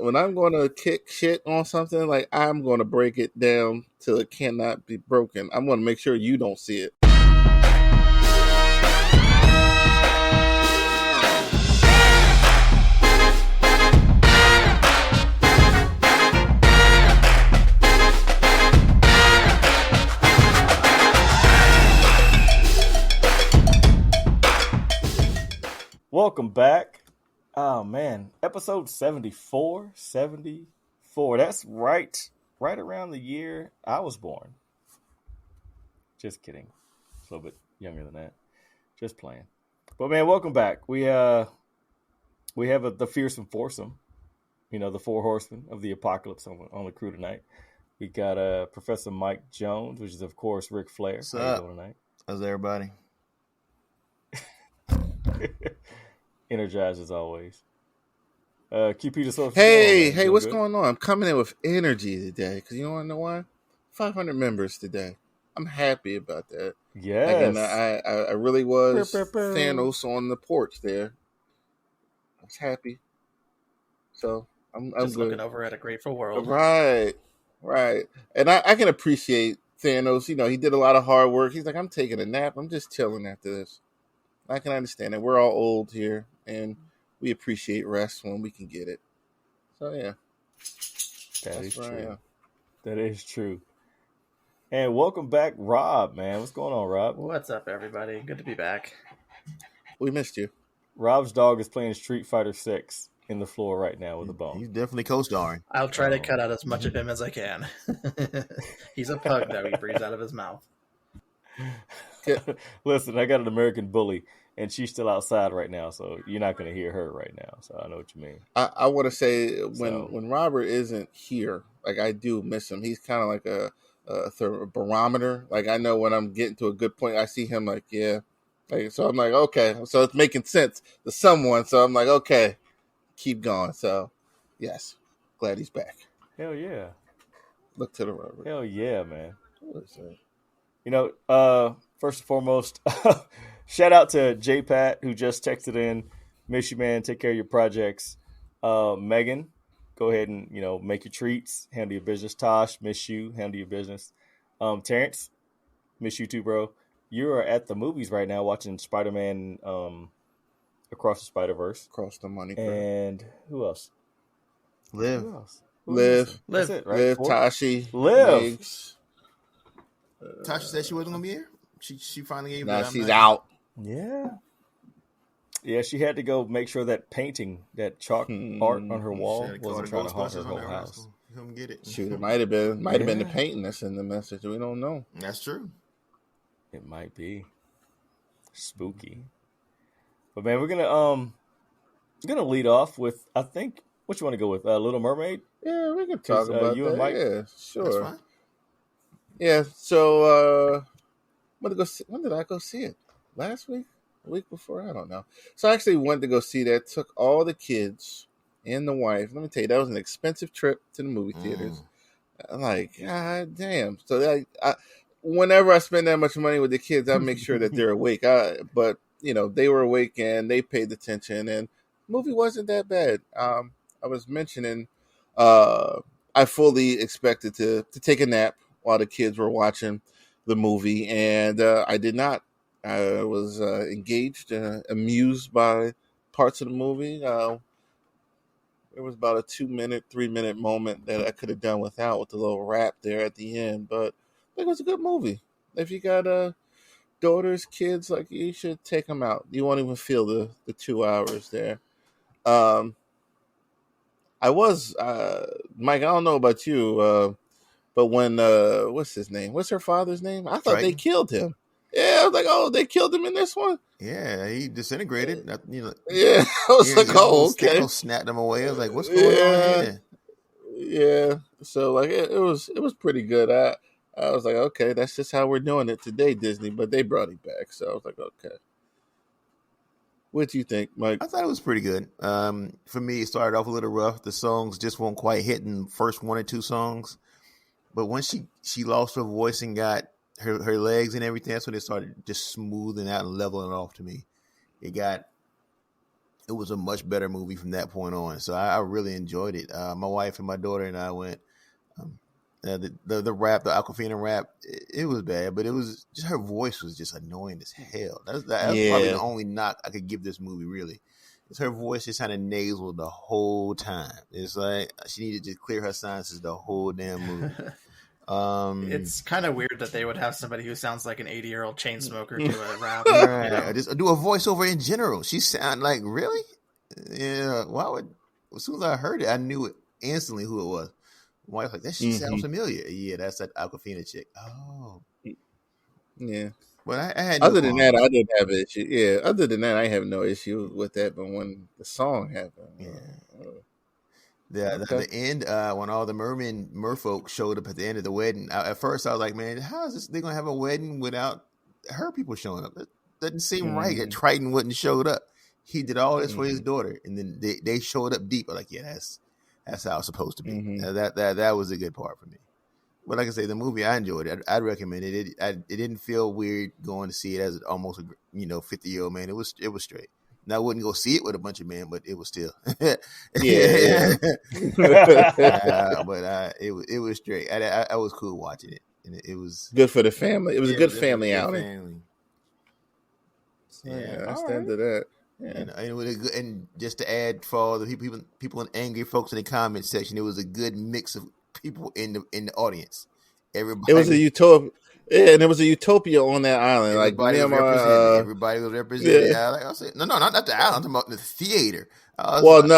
When I'm going to kick shit on something, like I'm going to break it down till it cannot be broken. I'm going to make sure you don't see it. Welcome back. Oh man, episode 74. 74. That's right around the year I was born. Just kidding. A little bit younger than that. Just playing. But man, welcome back. We have the fearsome foursome. You know, the four horsemen of the apocalypse on the crew tonight. We got Professor Mike Jones, which is of course Ric Flair. What's How up? you doing tonight? How's everybody? Energized as always. QP the social. Hey, what's going on? I'm coming in with energy today because you want to know why? 500 members today. I'm happy about that. Yes. I really was Thanos on the porch there. I was happy. So I'm just good. Looking over at a grateful world. Right. And I can appreciate Thanos. You know, he did a lot of hard work. He's like, I'm taking a nap. I'm just chilling after this. I can understand it. We're all old here, and we appreciate rest when we can get it. So, yeah. That is true. That is true. And welcome back, Rob, man. What's going on, Rob? What's up, everybody? Good to be back. We missed you. Rob's dog is playing Street Fighter 6 in the floor right now with a bone. He's definitely co-starring. I'll try to cut out as much of him as I can. He's a pug, though. He breathes out of his mouth. Listen, I got an American bully, and she's still outside right now, so you're not going to hear her right now. So I know what you mean. I want to say when Robert isn't here, like I do miss him. He's kind of like a barometer. Like I know when I'm getting to a good point, I see him like, yeah. Like, so I'm like, okay. So it's making sense to someone. So I'm like, okay, keep going. So, yes, glad he's back. Hell yeah. Look to the Robert. Hell yeah, man. What is that? You know, first and foremost, shout out to J-Pat who just texted in. Miss you, man. Take care of your projects. Megan, go ahead and, make your treats. Handle your business. Tosh, miss you. Handle your business. Terrence, miss you too, bro. You are at the movies right now watching Spider-Man Across the Spider-Verse. Across the money. And who else? Liv. Who else? Liv. That's it, right? Liv, Tashi. Liv. Tasha said she wasn't gonna be here. She finally gave. Now she's out. Yeah, she had to go make sure that painting, that chalk art on her wall wasn't trying to haunt her whole house. Come get it. Shoot, it might have been the painting that's in the message. We don't know. That's true. It might be spooky, but man, we're gonna lead off with, I think, what you want to go with, Little Mermaid. Yeah, we can talk about you that. And Mike? Yeah, sure. That's fine. Yeah, so when did I go see it? Last week? A week before? I don't know. So I actually went to go see that. Took all the kids and the wife. Let me tell you, that was an expensive trip to the movie theaters. I'm like, God damn. So whenever I spend that much money with the kids, I make sure that they're awake. But they were awake and they paid attention, and the movie wasn't that bad. I was mentioning I fully expected to take a nap while the kids were watching the movie, and I did not. I was engaged and amused by parts of the movie. There was about a 3-minute moment that I could have done without, with the little rap there at the end, but I think it was a good movie. If you got daughters, kids, like, you should take them out. You won't even feel the 2 hours there. I was Mike, I don't know about you, but when what's his name? What's her father's name? I thought they killed him. Yeah, I was like, oh, they killed him in this one. Yeah, he disintegrated. Yeah, I was like, oh, okay. Snapped him away. I was like, what's going on here? Yeah, so like it was pretty good. I was like, okay, that's just how we're doing it today, Disney. But they brought it back, so I was like, okay. What do you think, Mike? I thought it was pretty good. For me, it started off a little rough. The songs just weren't quite hitting first 1 or 2 songs. But once she lost her voice and got her legs and everything, that's when it started just smoothing out and leveling off to me. It got it was a much better movie from that point on. So I really enjoyed it. My wife and my daughter and I went. The rap, the Aquafina rap, it was bad, but it was just her voice was just annoying as hell. That's probably the Yeah. only knock I could give this movie. Really, is her voice just kind of nasal the whole time. It's like she needed to clear her sinuses the whole damn movie. It's kind of weird that they would have somebody who sounds like an 80-year-old chain smoker do a rap. right, You know? just do a voiceover in general. She sound like really, yeah. Why would? As soon as I heard it, I knew it instantly who it was. My wife's like, that shit sounds familiar. Yeah, that's that Aquafina chick. Oh. Yeah. But I had no Other than that, qualms. I didn't have an issue. Yeah. Other than that, I have no issue with that. But when the song happened, The end, when all the merfolk showed up at the end of the wedding, at first I was like, man, how is this? They going to have a wedding without her people showing up? It doesn't seem right that Triton wouldn't showed up. He did all this for his daughter. And then they showed up deep. I'm like, yeah, that's how it's supposed to be. That was a good part for me. But like I say, the movie, I enjoyed it. I'd recommend it. It didn't feel weird going to see it as almost a 50-year-old man. It was straight. Now I wouldn't go see it with a bunch of men, but it was still Yeah. but it was straight. I was cool watching it, and it was good for the family. It was a good definitely family good outing. family. Yeah, I stand to that. Yeah. And just to add for all the people and angry folks in the comment section, it was a good mix of people in the audience. Everybody, It was a utopia. Yeah, and it was a utopia on that island. Everybody Like was represented. Everybody was represented. Yeah. I said, no, not the island. I'm talking about the theater. Well, no,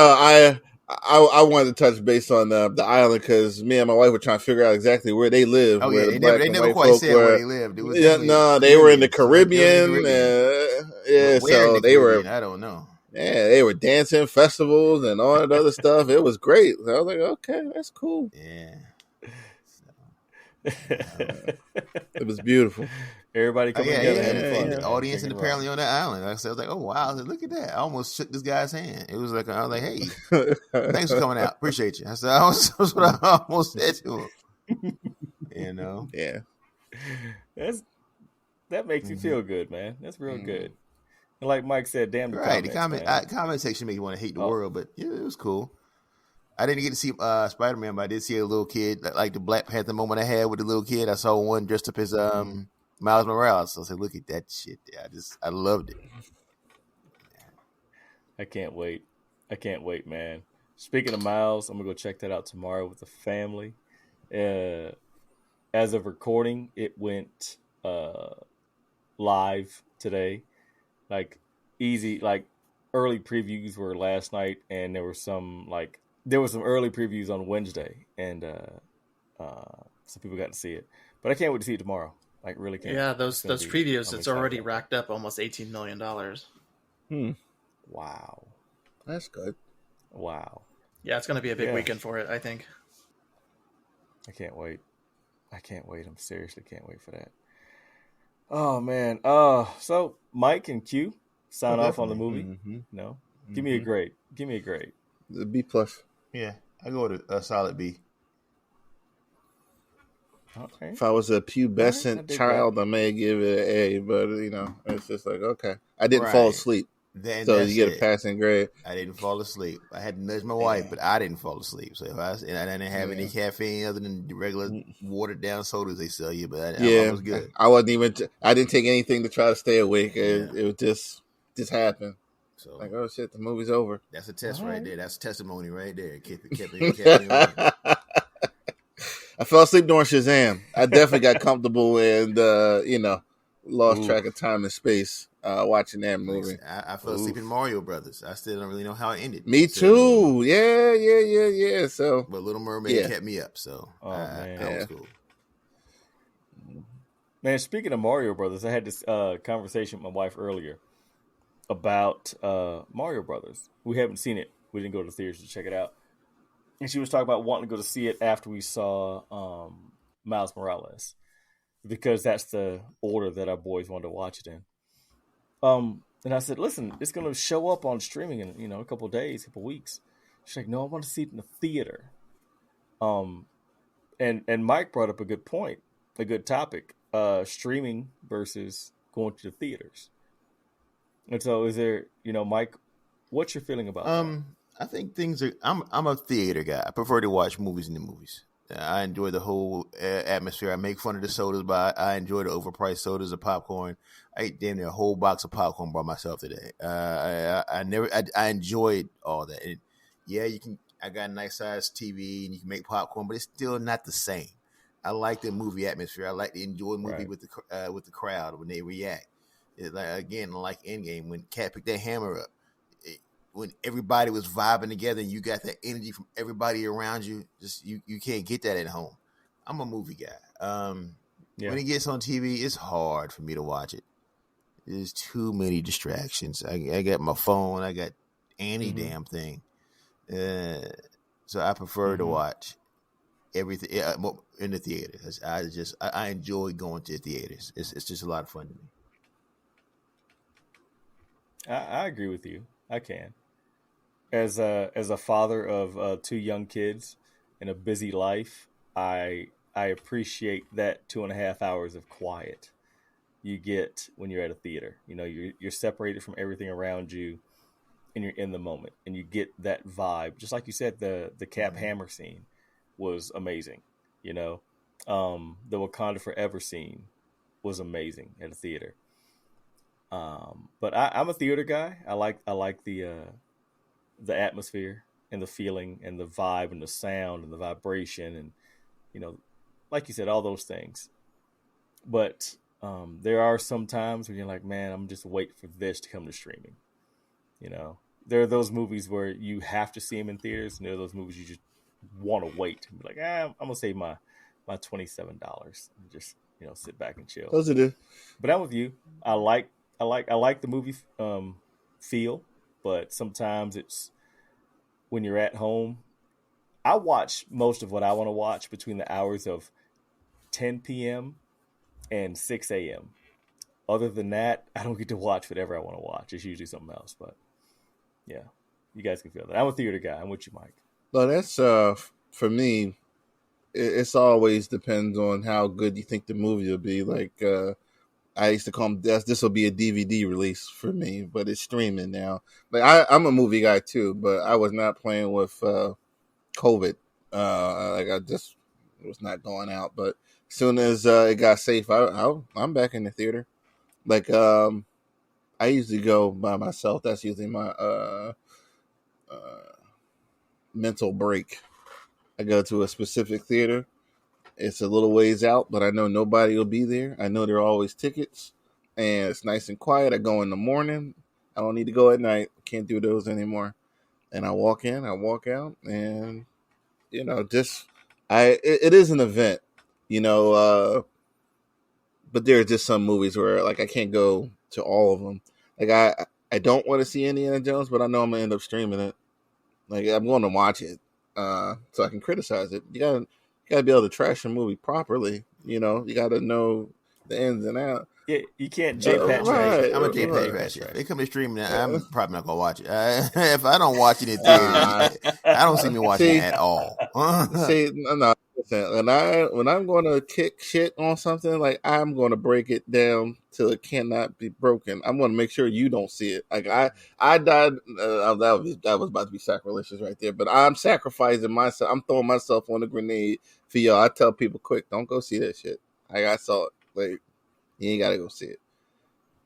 I wanted to touch base on the island because me and my wife were trying to figure out exactly where they live. Oh where yeah, the black they and never white quite folk said were. where they lived. It was No, they were in the Caribbean. Yeah, where in the they Caribbean? were. I don't know. Yeah, they were dancing festivals and all that other stuff. It was great. So I was like, okay, that's cool. Yeah. It was beautiful. Everybody coming together having fun. The audience and apparently on that island. Like I said, I was like, oh wow, I said, look at that. I almost shook this guy's hand. It was like I was like, hey, thanks for coming out. Appreciate you. I said, that's what I almost said to him. Yeah. That makes you feel good, man. That's real good. And like Mike said, damn the right. comments, The comment section make you want to hate the world, but yeah, it was cool. I didn't get to see Spider-Man, but I did see a little kid, like the Black Panther moment I had with the little kid. I saw one dressed up as Miles Morales. So I said, look at that shit there. I loved it. I can't wait. Man. Speaking of Miles, I'm going to go check that out tomorrow with the family. As of recording, it went live today. Early previews were last night, and there were some early previews on Wednesday, and some people got to see it. But I can't wait to see it tomorrow. Like, really can't. Yeah, those previews, it's already racked up almost $18 million. Wow. That's good. Wow. Yeah, it's going to be a big weekend for it, I think. I can't wait. I'm seriously can't wait for that. Oh, man. So, Mike and Q, sign off on the movie. No? Give me a grade. The B+. Yeah, I go with a solid B. Okay. If I was a pubescent child, I may give it an A, but it's just like, okay. I didn't fall asleep. So you get a passing grade. I didn't fall asleep. I had to nudge my wife, but I didn't fall asleep. So I didn't have any caffeine other than the regular watered down sodas they sell you, but I was good. I didn't take anything to try to stay awake. It was just happened. So like, oh shit, the movie's over. That's a test right there. That's testimony right there. Kept me I fell asleep during Shazam. I definitely got comfortable and lost track of time and space watching that movie. I fell asleep in Mario Brothers. I still don't really know how it ended. Me too. Yeah. So, but Little Mermaid kept me up. So that was cool. Man, speaking of Mario Brothers, I had this conversation with my wife earlier about Mario Brothers. We haven't seen it. We didn't go to the theaters to check it out. And she was talking about wanting to go to see it after we saw Miles Morales, because that's the order that our boys wanted to watch it in. And I said, listen, it's going to show up on streaming in a couple of days, couple of weeks. She's like, no, I want to see it in the theater. And Mike brought up a good point, a good topic, streaming versus going to the theaters. And so is there, Mike, What's your feeling about that? I think things are. I'm a theater guy. I prefer to watch movies in the movies. I enjoy the whole atmosphere. I make fun of the sodas, but I enjoy the overpriced sodas and popcorn. I ate damn near a whole box of popcorn by myself today. I enjoyed all that. And yeah, you can. I got a nice size TV and you can make popcorn, but it's still not the same. I like the movie atmosphere. I like to enjoy a movie with the crowd when they react. Like Endgame when Cat picked that hammer up. When everybody was vibing together and you got that energy from everybody around you, just you can't get that at home. I'm a movie guy. When it gets on TV, it's hard for me to watch it. There's too many distractions. I got my phone. I got any damn thing. So I prefer to watch everything in the theater. I enjoy going to theaters. It's just a lot of fun to me. I agree with you. I can. As a father of 2 young kids in a busy life, I appreciate that 2.5 hours of quiet you get when you're at a theater. You know, you're separated from everything around you, and you're in the moment, and you get that vibe. Just like you said, the Cap Hammer scene was amazing. You know, the Wakanda Forever scene was amazing at a theater. But I'm a theater guy. I like the atmosphere and the feeling and the vibe and the sound and the vibration and, you know, like you said, all those things. But there are some times when you're like, man, I'm just waiting for this to come to streaming. You know, there are those movies where you have to see them in theaters, and there are those movies you just want to wait and be like, I'm gonna save my $27 and just, you know, sit back and chill. Positive. But I'm with you. I like the movie feel, but sometimes it's when you're at home. I watch most of what I want to watch between the hours of 10 p.m. and 6 a.m. Other than that, I don't get to watch whatever I want to watch. It's usually something else. But yeah, you guys can feel that. I'm a theater guy. I'm with you, Mike. No, that's for me. It's always depends on how good you think the movie will be. Like I used to call them, this will be a DVD release for me, but it's streaming now. Like I'm a movie guy too, but I was not playing with COVID. Like I just was not going out. But as soon as it got safe, I'm back in the theater. Like I usually go by myself. That's usually my mental break. I go to a specific theater. It's a little ways out, but I know nobody will be there. I know there are always tickets, and it's nice and quiet. I go in the morning. I don't need to go at night. Can't do those anymore. And I walk in, I walk out, and you know, it is an event, you know. But there are just some movies where like I can't go to all of them. Like I don't want to see Indiana Jones, but I know I'm gonna end up streaming it. Like I'm going to watch it, so I can criticize it. You gotta be able to trash a movie properly. You know, you gotta know the ins and outs. Yeah, you can't J-Patch right. I'm a J-Patch trash. If they come to streaming, I'm probably not gonna watch it. If I don't watch it in theaters, I don't see me watching it at all. See, no. Listen, when I'm going to kick shit on something, like I'm going to break it down till it cannot be broken. I'm going to make sure you don't see it. Like I died. That was about to be sacrilegious right there. But I'm sacrificing myself. I'm throwing myself on a grenade for y'all. I tell people quick, don't go see that shit. Like I saw it. Like you ain't got to go see it.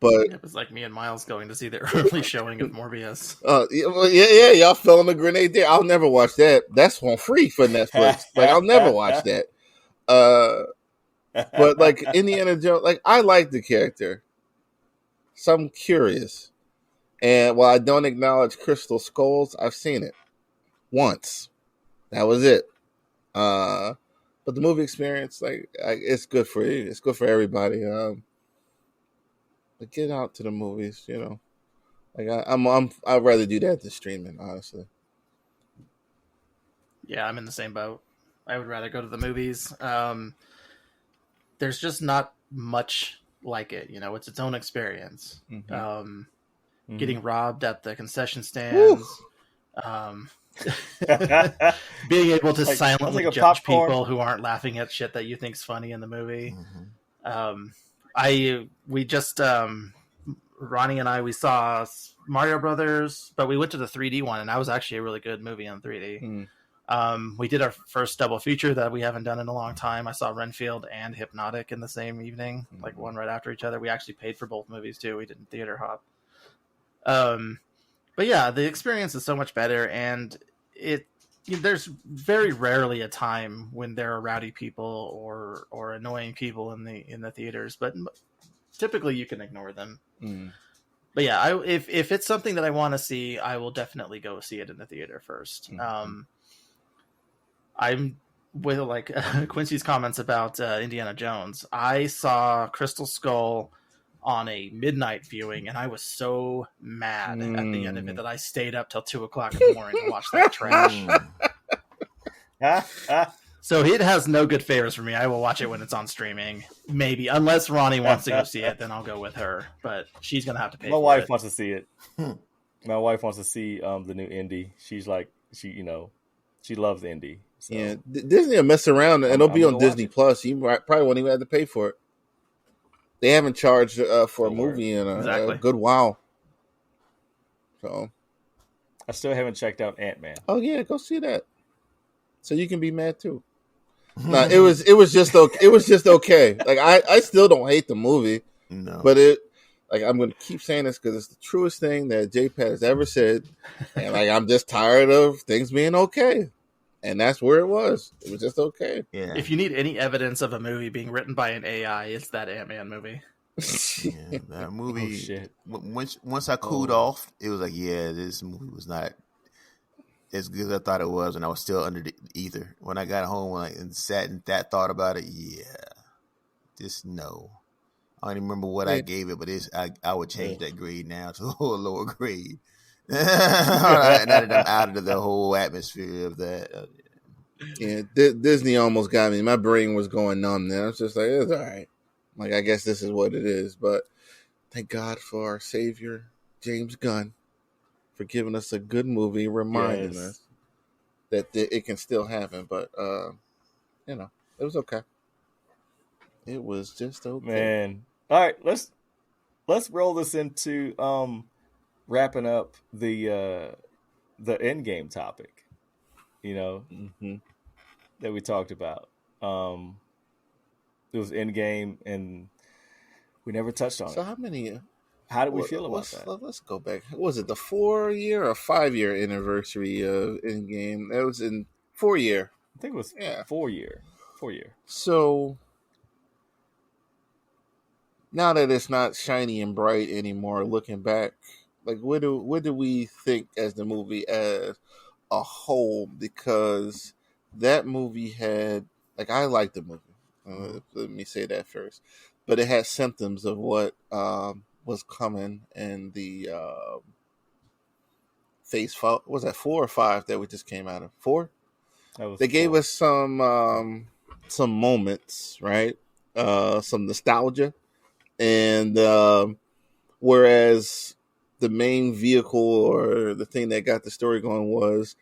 But it was like me and Miles going to see the early showing of Morbius. Yeah, y'all fell on the grenade there. I'll never watch that. That's on free for Netflix. Like I'll never watch that. But like Indiana Jones, like I like the character, so I'm curious. And while I don't acknowledge Crystal Skulls, I've seen it once. That was it. But the movie experience, like it's good for you. It's good for everybody. But get out to the movies, you know. Like I'd rather do that than streaming, honestly. Yeah, I'm in the same boat. I would rather go to the movies. There's just not much like it, you know. It's its own experience. Getting robbed at the concession stands, being able to silently judge people who aren't laughing at shit that you think's funny in the movie. Ronnie and I, we saw Mario Brothers, but we went to the 3D one, and that was actually a really good movie in 3D. We did our first double feature that we haven't done in a long time. I saw Renfield and Hypnotic in the same evening, like one right after each other. We actually paid for both movies too. We didn't theater hop. But yeah, the experience is so much better, and there's very rarely a time when there are rowdy people or annoying people in the theaters, but typically you can ignore them. But yeah, if it's something that I want to see, I will definitely go see it in the theater first. I'm with like Quincy's comments about Indiana Jones. I saw Crystal Skull on a midnight viewing, and I was so mad at the end of it that I stayed up till 2:00 in the morning to watch that trash. So it has no good favors for me. I will watch it when it's on streaming, maybe, unless Ronnie wants to go see it. Then I'll go with her, but she's gonna have to pay. My wife wants to see it. My wife wants to see the new Indy. She's like, she loves Indy. So. Yeah, Disney will mess around, and it'll be on Disney Plus. You probably won't even have to pay for it. They haven't charged for a movie in a good while. So, I still haven't checked out Ant-Man. Oh yeah, go see that. So you can be mad too. No, it was just okay. It was just okay. Like I still don't hate the movie. No, but I'm going to keep saying this because it's the truest thing that JPat has ever said, and like I'm just tired of things being okay. And that's where it was. It was just okay. Yeah. If you need any evidence of a movie being written by an AI, it's that Ant-Man movie. Yeah, that movie. Oh, shit. Once I cooled off, it was like, yeah, this movie was not as good as I thought it was, and I was still under the ether. When I got home and sat and thought about it, just no. I don't even remember what I gave it, but I would change that grade now to a lower grade. Now that I'm out of the whole atmosphere of that. Yeah, Disney almost got me. My brain was going numb then. I was just like, it's all right. Like, I guess this is what it is. But thank God for our savior, James Gunn, for giving us a good movie, reminding us that it can still happen. But, it was okay. It was just okay. Man. All right, let's roll this into wrapping up the Endgame topic, that we talked about. It was Endgame, and we never touched on it. So how did we feel about that? Let's go back. Was it the 4-year or 5-year anniversary of Endgame? That was in 4-year. I think it was 4-year. 4-year. So now that it's not shiny and bright anymore, looking back, like what do we think as the movie as a whole? Because that movie had, like, I liked the movie. Let me say that first, but it had symptoms of what was coming in the phase 4. Was that 4 or 5 that we just came out of? 4. They gave us some moments, right? Some nostalgia. And whereas the main vehicle or the thing that got the story going was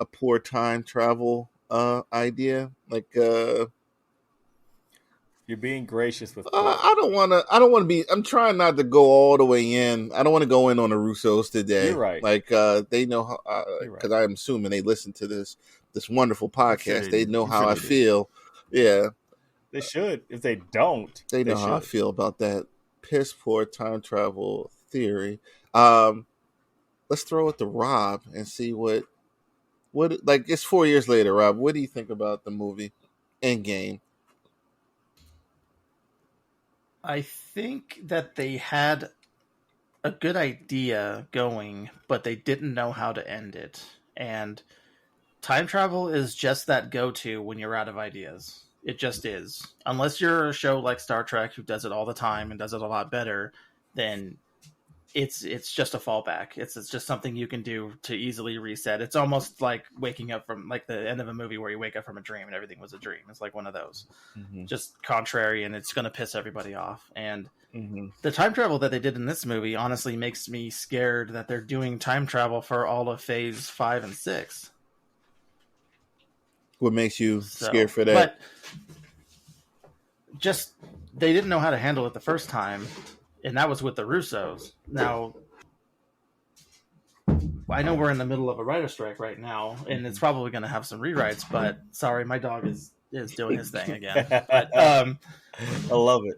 a poor time travel idea, like you're being gracious with. I don't want to be. I'm trying not to go all the way in. I don't want to go in on the Russos today. You're right. Like they know how, because I'm assuming they listen to this wonderful podcast. They know how I feel. Yeah. They should. If they don't, they know how I feel about that piss poor time travel theory. Let's throw it to Rob and see what like it's 4 years later. Rob, what do you think about the movie Endgame? I think that they had a good idea going, but they didn't know how to end it. And time travel is just that go-to when you're out of ideas. It just is. Unless you're a show like Star Trek who does it all the time and does it a lot better, then it's just a fallback. It's just something you can do to easily reset. It's almost like waking up from like the end of a movie where you wake up from a dream and everything was a dream. It's like one of those. Just contrary, and it's going to piss everybody off. And the time travel that they did in this movie honestly makes me scared that they're doing time travel for all of phase 5 and 6. What makes you scared for that? But just they didn't know how to handle it the first time. and that was with the Russos. Now, I know we're in the middle of a writer strike right now, and it's probably going to have some rewrites. But sorry, my dog is doing his thing again. But I love it.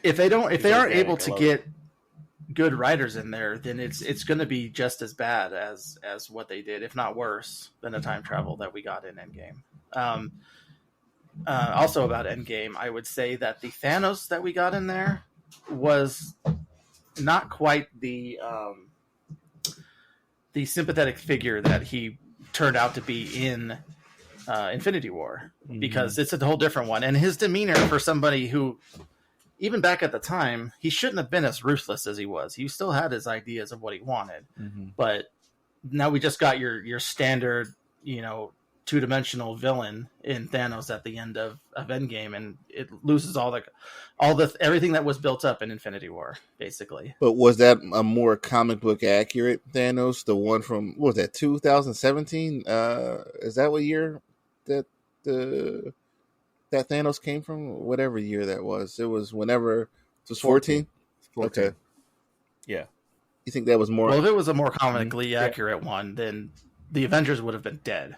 If they aren't able to get good writers in there, then it's going to be just as bad as what they did, if not worse, than the time travel that we got in Endgame. Also about Endgame, I would say that the Thanos that we got in there was not quite the sympathetic figure that he turned out to be in Infinity War, because it's a whole different one. And his demeanor, for somebody who, even back at the time, he shouldn't have been as ruthless as he was. He still had his ideas of what he wanted. But now we just got your standard, two-dimensional villain in Thanos at the end of Endgame, and it loses all the everything that was built up in Infinity War, basically. But was that a more comic book accurate Thanos? The one from, what was that, 2017? Is that what year that that Thanos came from? Whatever year that was. It was whenever it was 14? 14. Okay. Yeah. You think that was more? Well, if it was a more comically accurate one, then the Avengers would have been dead.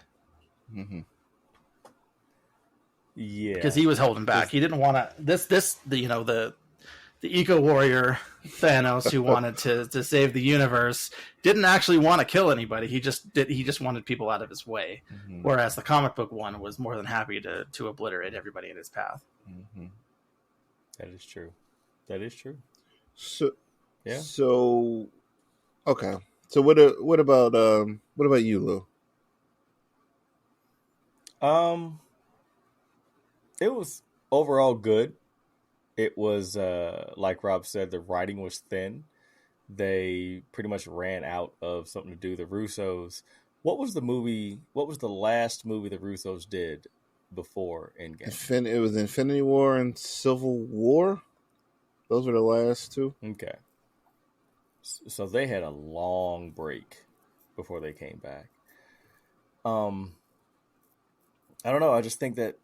Yeah, because he was holding back. He didn't want to. The eco warrior Thanos, who wanted to save the universe, didn't actually want to kill anybody. He just wanted people out of his way. Whereas the comic book one was more than happy to obliterate everybody in his path. That is true. That is true. So yeah. So okay. So what about you, Lou? It was overall good. It was like Rob said, the writing was thin. They pretty much ran out of something to do. The Russos. What was the last movie the Russos did before Endgame? It was Infinity War and Civil War. Those were the last two. Okay. So they had a long break before they came back. I don't know. I just think that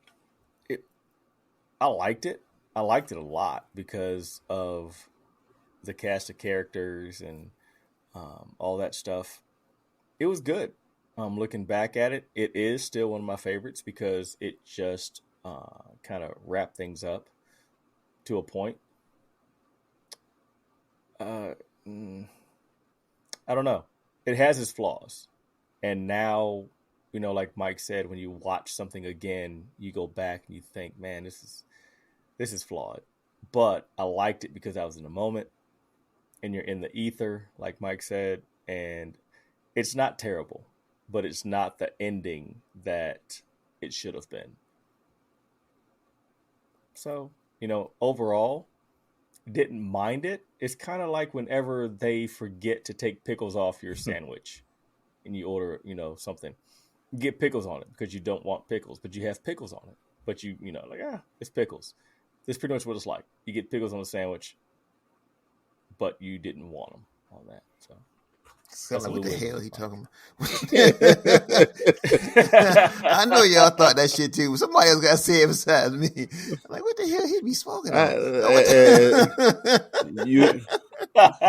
I liked it. I liked it a lot because of the cast of characters and all that stuff. It was good. Looking back at it, it is still one of my favorites because it just kind of wrapped things up to a point. I don't know. It has its flaws. And now, like Mike said, when you watch something again, you go back and you think, man, this is flawed. But I liked it because I was in the moment and you're in the ether, like Mike said, and it's not terrible, but it's not the ending that it should have been. So, overall, didn't mind it. It's kind of like whenever they forget to take pickles off your sandwich and you order, something. You get pickles on it because you don't want pickles, but you have pickles on it. But it's pickles. That's pretty much what it's like. You get pickles on a sandwich, but you didn't want them on that. So, like, what the hell he talking about? I know y'all thought that shit too. Somebody else got to say it besides me. I'm like, what the hell he be smoking on?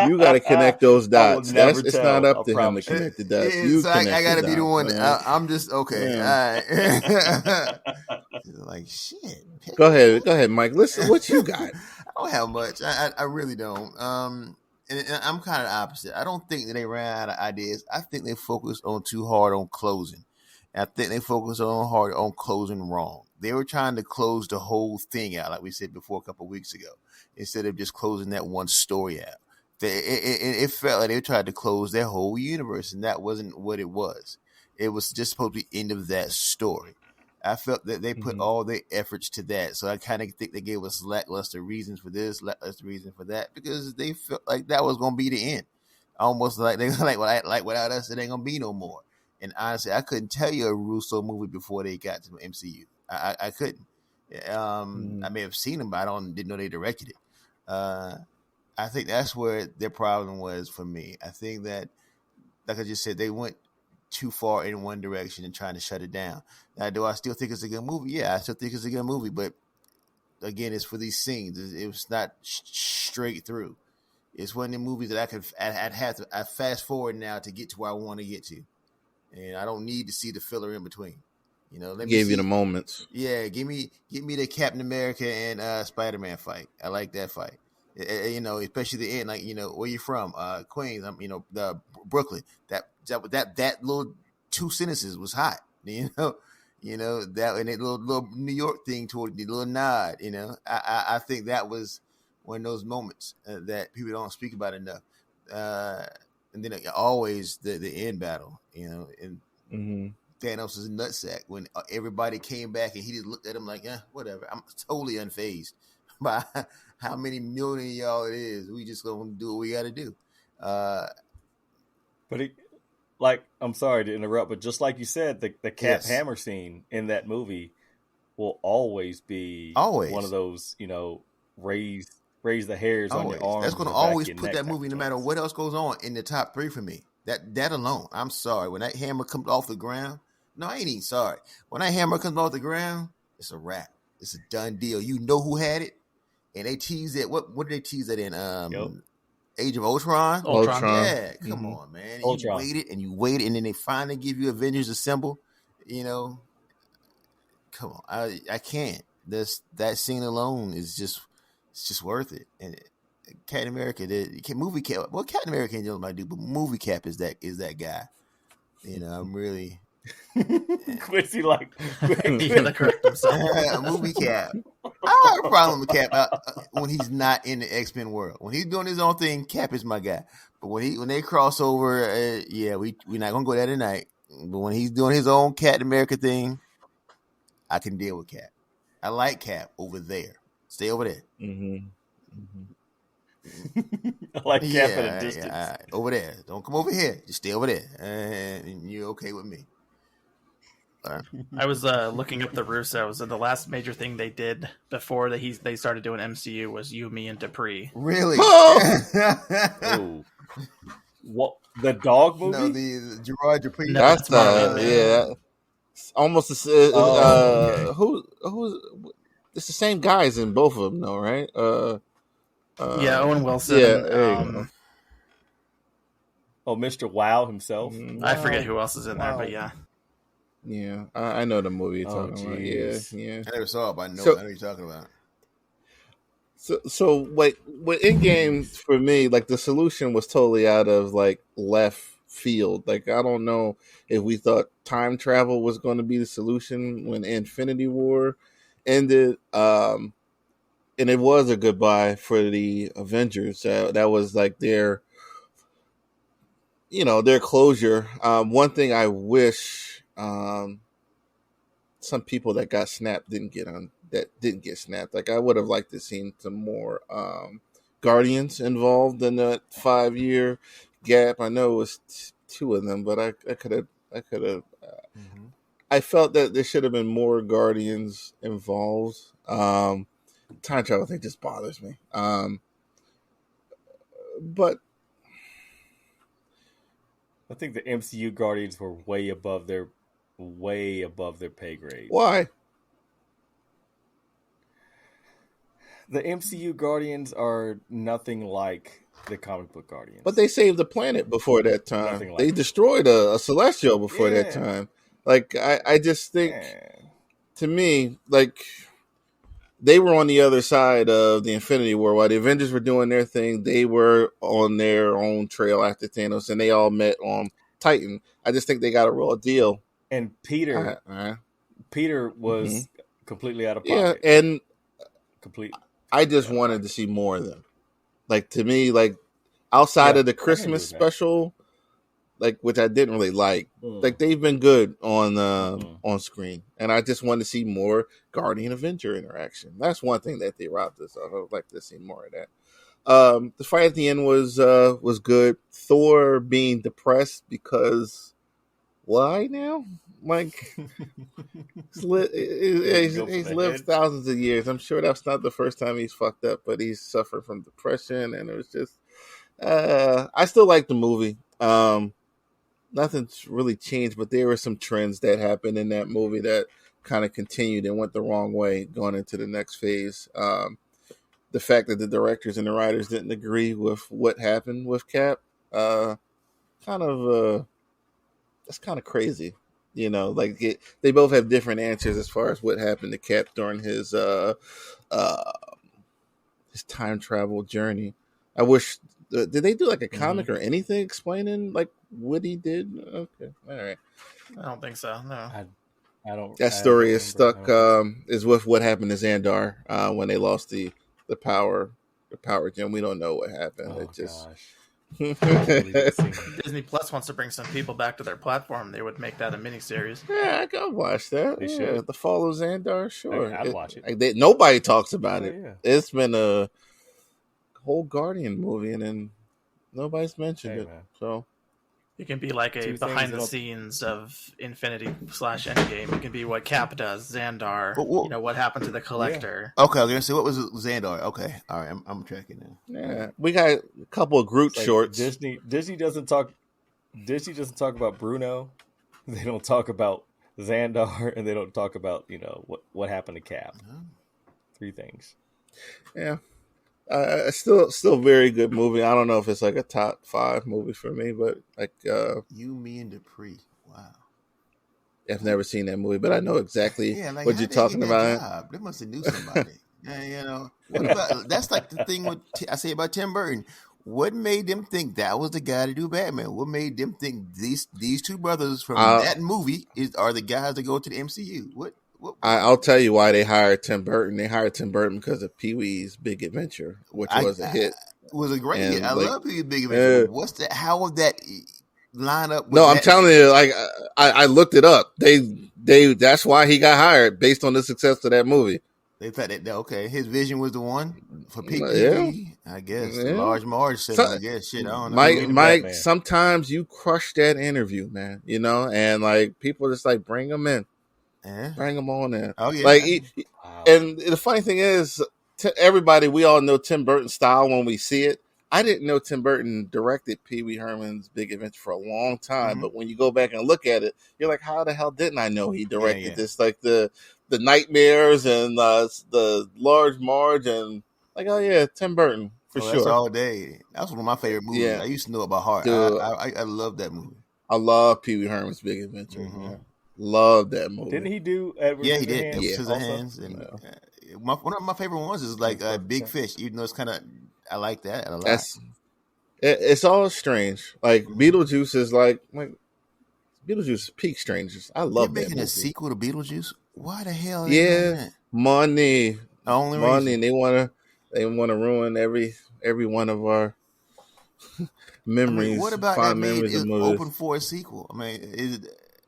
You got to connect those dots. It's not up to him to connect the dots. I got to be the one. I'm just okay. Yeah. All right. Like shit. Go ahead, Mike. Listen, what you got? I don't have much. I really don't. And I'm kind of the opposite. I don't think that they ran out of ideas. I think they focused too hard on closing. And I think they focused hard on closing wrong. They were trying to close the whole thing out, like we said before a couple of weeks ago, instead of just closing that one story out. It felt like they tried to close their whole universe, and that wasn't what it was. It was just supposed to be the end of that story. I felt that they put all their efforts to that. So I kind of think they gave us lackluster reasons for this, lackluster reasons for that, because they felt like that was going to be the end. Almost like they without us, it ain't going to be no more. And honestly, I couldn't tell you a Russo movie before they got to the MCU. I couldn't. I may have seen them, but didn't know they directed it. I think that's where their problem was for me. I think that, like I just said, they went too far in one direction and trying to shut it down. Now, do I still think it's a good movie? Yeah, I still think it's a good movie, but again, it's for these scenes. It was not straight through. It's one of the movies that I'd have to fast forward now to get to where I want to get to, and I don't need to see the filler in between. Let me Gave see. you the moments. Yeah, give me the Captain America and Spider-Man fight. I like that fight. Especially the end. Like, where you from? Queens. The Brooklyn. That little 2 sentences was hot. That and that little New York thing toward the little nod. I think that was one of those moments that people don't speak about enough. And then always the end battle. And Thanos' nutsack when everybody came back and he just looked at him like, yeah, whatever. I'm totally unfazed by how many million of y'all it is. We just gonna do what we got to do. But I'm sorry to interrupt, but just like you said, the Cap Hammer scene in that movie will always be one of those, raise the hairs on your arms. That's going to always put that movie, no matter what else goes on, in the top 3 for me. That alone. I'm sorry. When that hammer comes off the ground, no, I ain't even sorry. When that hammer comes off the ground, it's a wrap. It's a done deal. You know who had it, and they teased it. What did they tease it in? Age of Ultron. Yeah, come on, man. Ultron. You waited, and then they finally give you Avengers Assemble. Come on. I can't. That scene alone is just worth it. And Captain America, movie Cap. Well, Captain America ain't might do, but movie Cap is that guy. I'm really. Quincy he had to correct himself. Movie Cap. I have a problem with Cap when he's not in the X-Men world. When he's doing his own thing, Cap is my guy. But when they cross over, we're not gonna go there tonight. But when he's doing his own Captain America thing, I can deal with Cap. I like Cap over there. Stay over there. I like Cap at a distance. Over there. Don't come over here. Just stay over there, and you're okay with me. I was looking up the Russos, and the last major thing they did before they started doing MCU was You, Me, and Dupree. Really? Oh. What, the dog movie? No, the Gerard Dupree. No, That's almost who's it's the same guys in both of them, though, right? Owen Wilson. Yeah. Mr. Wow himself. I forget who else is in there, but yeah. Yeah, I know the movie you're talking about. Yeah. I never saw it, but I know what you're talking about. So like with Endgame, for me, like the solution was totally out of like left field. Like I don't know if we thought time travel was going to be the solution when Infinity War ended. And it was a goodbye for the Avengers. That was like their closure. One thing I wish some people that got snapped didn't get snapped. Like I would have liked to seen some more Guardians involved in that 5-year gap. I know it was 2 of them, but I could have. I felt that there should have been more Guardians involved. Time travel thing just bothers me. But I think the MCU Guardians were way above their pay grade. Why? The MCU Guardians are nothing like the comic book Guardians. But they saved the planet before that time. They destroyed a Celestial before that time. Like I just think, to me, like they were on the other side of the Infinity War. While the Avengers were doing their thing, they were on their own trail after Thanos, and they all met on Titan. I just think they got a raw deal. And Peter was completely out of pocket. Yeah, and completely. I just wanted to see more of them. Like to me, like outside of the Christmas special, like which I didn't really like. Like they've been good on screen, and I just wanted to see more Guardian Avenger interaction. That's one thing that they robbed us of. I would like to see more of that. The fight at the end was good. Thor being depressed because why now? Like he's lived thousands of years. I'm sure that's not the first time he's fucked up, but he's suffered from depression, and it was just. I still like the movie. Nothing's really changed, but there were some trends that happened in that movie that kind of continued and went the wrong way going into the next phase. The the fact that the directors and the writers didn't agree with what happened with Cap, kind of that's kind of crazy. Like they both have different answers as far as what happened to Cap during uh, his time travel journey. I wish did they do like a comic or anything explaining like what he did? Okay, all right. I don't think so. No. I don't. That story is stuck. Is with what happened to Xandar when they lost the power gem. We don't know what happened. Oh it just gosh. Disney Plus wants to bring some people back to their platform. They would make that a miniseries. Yeah, I can watch that. They should. The Fall of Xandar, sure. I'd watch it. Nobody talks about it. Yeah. It's been a whole Guardian movie, and then nobody's mentioned it. Man. So it can be like a behind the scenes of Infinity/Endgame. It can be what Cap does, Xandar. What happened to the Collector. Yeah. Okay, I was gonna say what was Xandar. Okay, all right, I'm tracking now. Yeah, we got a couple of Groot shorts. Disney doesn't talk about Bruno. They don't talk about Xandar, and they don't talk about what happened to Cap. Oh. 3 things. Yeah. Still very good movie. I don't know if it's like a top 5 movie for me, but like You, Me, and Dupree. Wow. I've never seen that movie, but I know exactly what you're talking about. They must have knew somebody. Yeah, what about, that's like the thing I say about Tim Burton. What made them think that was the guy to do Batman? What made them think these 2 brothers from that movie are the guys that go to the MCU? What? I'll tell you why they hired Tim Burton. They hired Tim Burton because of Pee-wee's Big Adventure, which was a hit. It was a great hit. I love Pee-wee's Big Adventure. What's that? How would that line up? No, I'm telling you, like I looked it up. They that's why he got hired based on the success of that movie. They thought that his vision was the one for Pee. Yeah. I guess the large Marge said, I guess shit. I don't know. Mike, sometimes you crush that interview, man. And like people just like bring them in. Yeah. Bring them on in. Oh, yeah. Like, and the funny thing is, everybody, we all know Tim Burton's style when we see it. I didn't know Tim Burton directed Pee Wee Herman's Big Adventure for a long time, but when you go back and look at it, you're like, how the hell didn't I know he directed this? Like the nightmares and the large Marge and like, oh yeah, Tim Burton for sure. That's all day. That's one of my favorite movies. Yeah. I used to know it by heart. I love that movie. I love Pee Wee Herman's Big Adventure. Man. Love that movie. Didn't he do Edward? Yeah, he did. Scissorhands. And one of my favorite ones is like Big Fish. Even though it's kind of, I like that a lot. It's all strange. Like Beetlejuice is like Beetlejuice is peak strangers. I love that movie. Making a sequel to Beetlejuice. Why the hell? Yeah, money. Only money. Reason. They want to ruin every one of our memories. I mean, what about that made it open for a sequel? I mean,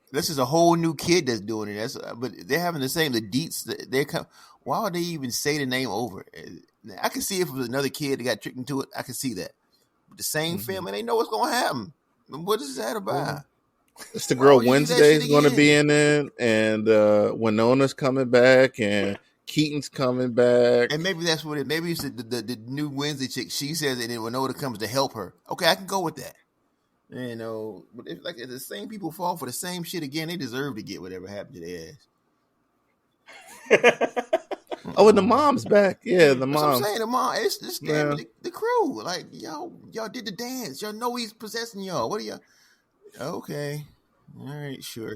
this is a whole new kid that's doing it. But they're having the same. The Deets. Why would they even say the name over? I can see if it was another kid that got tricked into it. I can see that. But the same family, they know what's going to happen. What is that about? It's the girl Wednesday's going to be in it, and Winona's coming back, and Keaton's coming back. And maybe that's what it. Maybe it's the new Wednesday chick. She says it, and then Winona comes to help her. Okay, I can go with that. But if the same people fall for the same shit again, they deserve to get whatever happened to their ass. Oh, and the mom's back. Yeah, the mom. That's what I'm saying. The mom. It's the crew. Like y'all did the dance. Y'all know he's possessing y'all. What are y'all? Okay, all right, sure.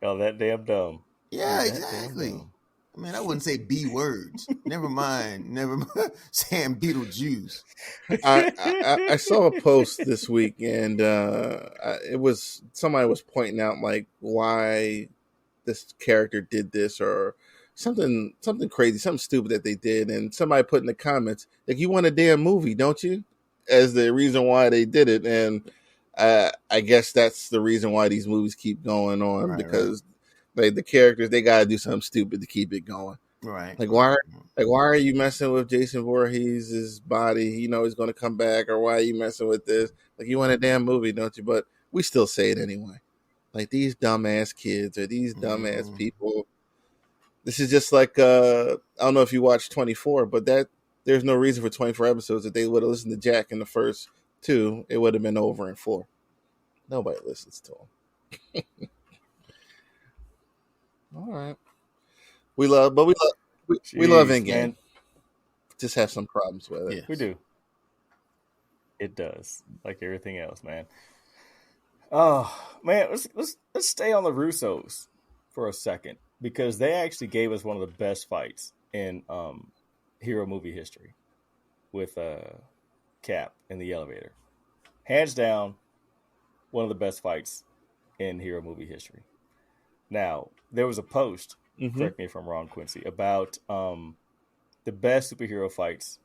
Oh, that damn dumb. Yeah, exactly. I mean, I wouldn't say B words. Never mind saying Beetlejuice. I saw a post this week, and it was somebody was pointing out like why this character did this or something crazy, something stupid that they did, and somebody put in the comments like, "You want a damn movie, don't you?" as the reason why they did it, and I guess that's the reason why these movies keep going on because. Like the characters, they gotta do something stupid to keep it going. Right. Like why are you messing with Jason Voorhees' body? You know he's gonna come back, or why are you messing with this? Like you want a damn movie, don't you? But we still say it anyway. Like these dumbass kids or these dumbass people. This is just like I don't know if you watched 24, but there's no reason for 24 episodes. If they would have listened to Jack in the first 2, it would have been over in 4. Nobody listens to him. All right, we love Endgame. just have some problems with it. Yes. We do. It does, like everything else, man. Oh man, let's stay on the Russos for a second because they actually gave us one of the best fights in hero movie history with Cap in the elevator. Hands down, one of the best fights in hero movie history. Now, there was a post, correct me if I'm wrong, Quincy, about the best superhero fights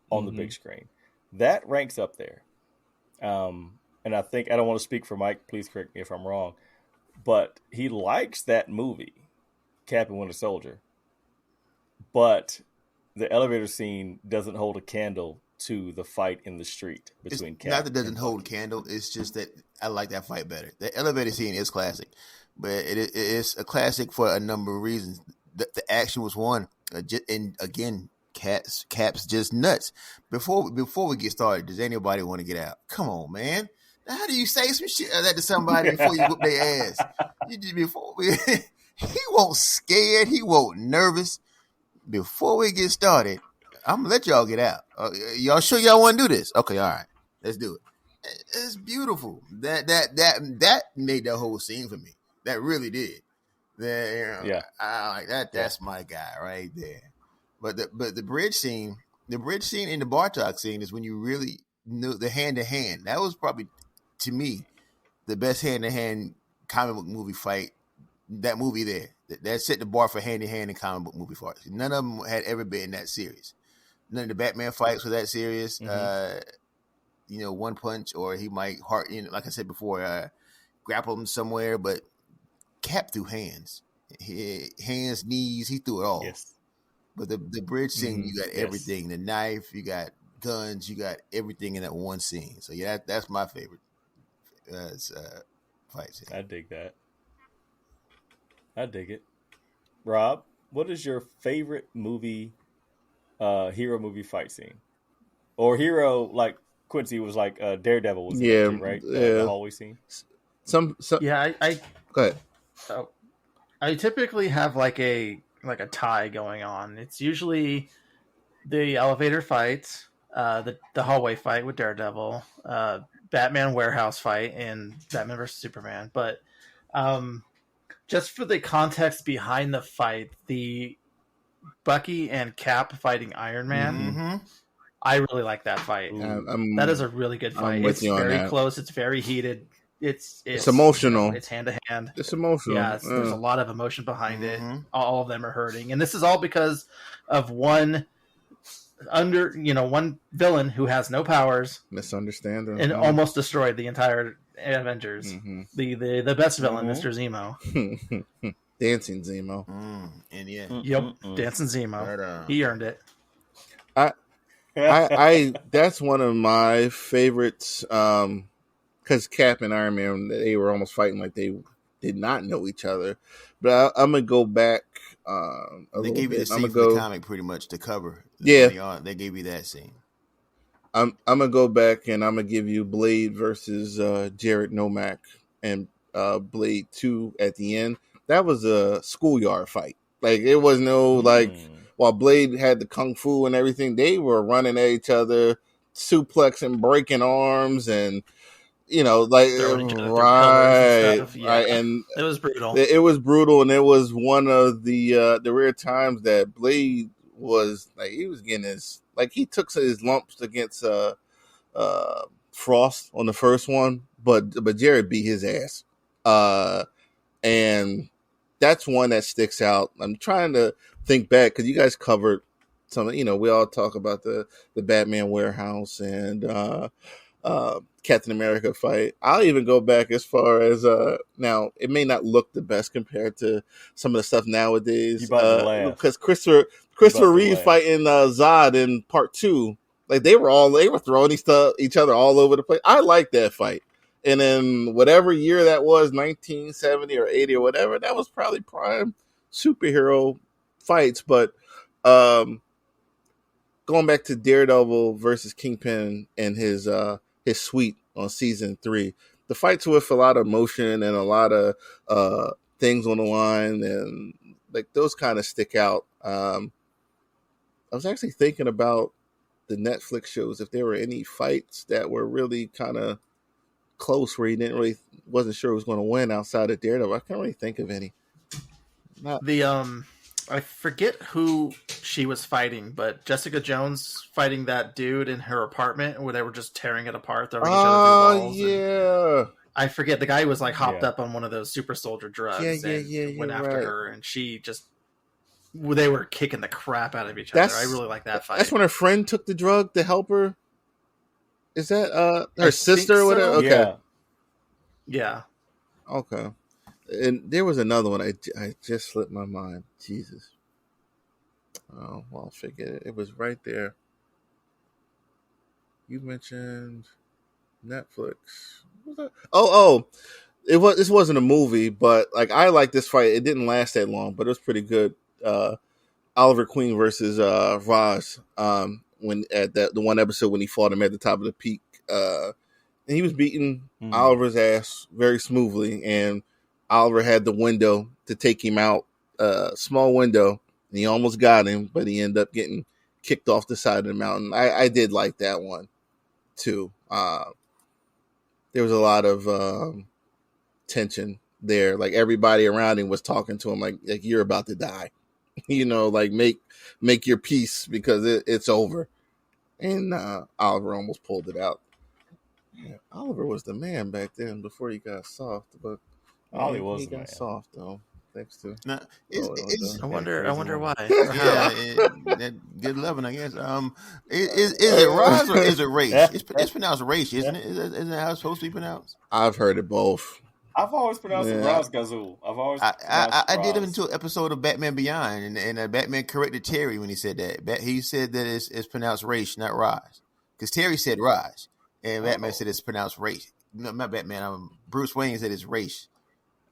on the big screen. That ranks up there. And I think, I don't want to speak for Mike, please correct me if I'm wrong, but he likes that movie, Cap and Winter Soldier. But the elevator scene doesn't hold a candle to the fight in the street between Cap. Not that it doesn't hold a candle. It's just that I like that fight better. The elevator scene is classic, but it is a classic for a number of reasons. The action was one, and again, Cap's just nuts. Before we get started, does anybody want to get out? Come on, man. How do you say some shit like that to somebody before you whoop their ass? He won't scared. He won't nervous. Before we get started, I'm gonna let y'all get out. Y'all sure y'all want to do this? Okay, all right, let's do it. It's beautiful. That made the whole scene for me. That really did. Yeah, I like that. That's my guy right there. But the bridge scene and the Bartok scene is when you really knew the hand to hand. That was probably, to me, the best hand to hand comic book movie fight. That movie there, that set the bar for hand to hand in comic book movie fights. None of them had ever been that serious. None of the Batman fights were that serious. One punch, or he might like I said before, grapple him somewhere. But Cap threw hands, knees. He threw it all. Yes. But the bridge scene, you got everything. The knife, you got guns, you got everything in that one scene. So yeah, that's my favorite fight scene. I dig that. I dig it. Rob, what is your favorite movie, hero movie fight scene? Or hero, like Quincy was like Daredevil was in that too, right? The hallway scene. Yeah, I go ahead. So I typically have like a tie going on. It's usually the elevator fight, the hallway fight with Daredevil, Batman warehouse fight, and Batman vs Superman. But just for the context behind the fight, the Bucky and Cap fighting Iron Man, I really like that fight. That is a really good fight. It's very close. It's very heated. It's emotional. It's hand to hand. It's emotional. Yeah, there's a lot of emotion behind it. All of them are hurting, and this is all because of one villain who has no powers, misunderstanding, and almost destroyed the entire Avengers. The best villain, Mr. Zemo, Dancing Zemo, Dancing Zemo. He earned it. I that's one of my favorites. Because Cap and Iron Man, they were almost fighting like they did not know each other. But I'm gonna go back. They gave you the scene from the comic pretty much to cover. Yeah, they gave you that scene. I'm gonna go back and I'm gonna give you Blade versus Jared Nomak and Blade 2 at the end. That was a schoolyard fight. Like it was no while Blade had the kung fu and everything, they were running at each other, suplexing, breaking arms, and right, and it was brutal. It was brutal, and it was one of the rare times that Blade was like he was getting he took his lumps against Frost on the first one, but Jared beat his ass, and that's one that sticks out. I'm trying to think back because you guys covered some. We all talk about the Batman warehouse and Captain America fight. I'll even go back as far as now it may not look the best compared to some of the stuff nowadays because Christopher Reeve fighting Zod in part 2, like they were throwing each other all over the place. I like that fight, and then whatever year that was, 1970 or 80 or whatever, that was probably prime superhero fights. But going back to Daredevil versus Kingpin and his suite on season 3, the fights with a lot of emotion and a lot of things on the line, and like those kind of stick out. I was actually thinking about the Netflix shows, if there were any fights that were really kind of close where he wasn't sure who was going to win outside of Daredevil. I can't really think of any. Not The I forget who she was fighting, but Jessica Jones fighting that dude in her apartment where they were just tearing it apart, throwing each other through walls. Yeah. I forget, the guy was like hopped up on one of those super soldier drugs Yeah, and went after right. her, and she just they were kicking the crap out of each other. I really like that fight. That's when her friend took the drug to help her. Is that her I sister think or whatever? so. Okay. Yeah. Okay. And there was another one I just slipped my mind. Jesus. Oh, well, forget it. It was right there. You mentioned Netflix. What was that? Oh, this wasn't a movie, but like I like this fight. It didn't last that long, but it was pretty good. Oliver Queen versus Roz. When at the one episode when he fought him at the top of the peak, and he was beating Oliver's ass very smoothly, and Oliver had the window to take him out, small window, and he almost got him, but he ended up getting kicked off the side of the mountain. I did like that one too. There was a lot of tension there. Like everybody around him was talking to him like you're about to die. Like make your peace because it's over. And Oliver almost pulled it out. Yeah, Oliver was the man back then before he got soft, but Ollie he got soft though. Thanks to I wonder why. That good loving, I guess. Is it Roz or is it Race? It's pronounced Race, isn't it? Isn't that how it's supposed to be pronounced? I've heard it both. I've always pronounced it Ra's Ghazul. I did it into an episode of Batman Beyond, and Batman corrected Terry when he said that. He said that it's pronounced Race, not Roz, because Terry said Roz, and Batman said it's pronounced Race. No, not Batman. Bruce Wayne said it's Race.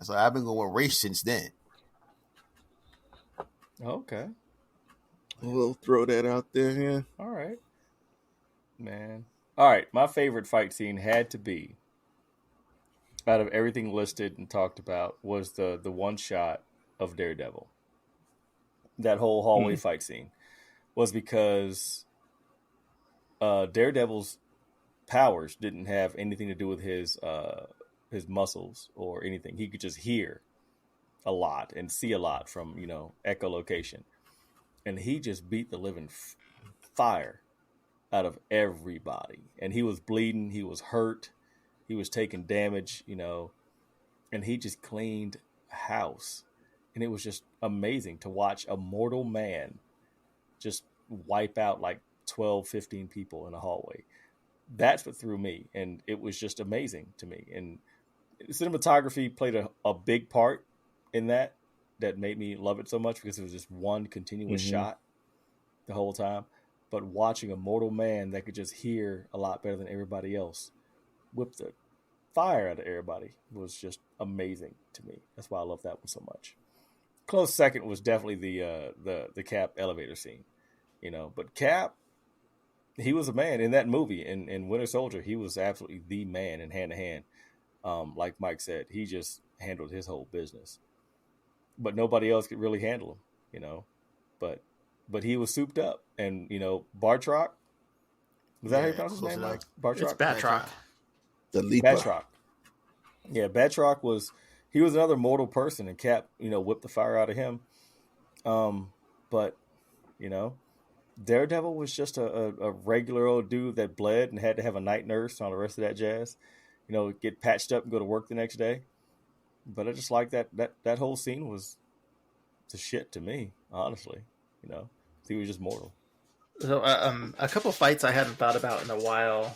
So I've been going with Race since then. Okay. We'll throw that out there, yeah. All right. Man. All right. My favorite fight scene had to be, out of everything listed and talked about, was the one shot of Daredevil. That whole hallway fight scene was because Daredevil's powers didn't have anything to do with his muscles or anything. He could just hear a lot and see a lot from echolocation, and he just beat the living fire out of everybody. And he was bleeding, he was hurt, he was taking damage, and he just cleaned house. And it was just amazing to watch a mortal man just wipe out like 12, 15 people in a hallway. That's what threw me, and it was just amazing to me. And cinematography played a big part in that made me love it so much, because it was just one continuous shot the whole time. But watching a mortal man that could just hear a lot better than everybody else whip the fire out of everybody was just amazing to me. That's why I love that one so much. Close second was definitely the Cap elevator scene, But Cap, he was a man in that movie. In Winter Soldier, he was absolutely the man in Hand to Hand. Like Mike said, he just handled his whole business. But nobody else could really handle him, But he was souped up. And, Bartrock, was that how you pronounce his name, Mike? Bartrock? It's Batroc. The Leaper. Batroc. Yeah, Batroc was another mortal person, and Cap, whipped the fire out of him. But, Daredevil was just a regular old dude that bled and had to have a night nurse and all the rest of that jazz. Get patched up and go to work the next day. But I just like that whole scene was the shit to me, honestly. He was just mortal. So, a couple fights I hadn't thought about in a while.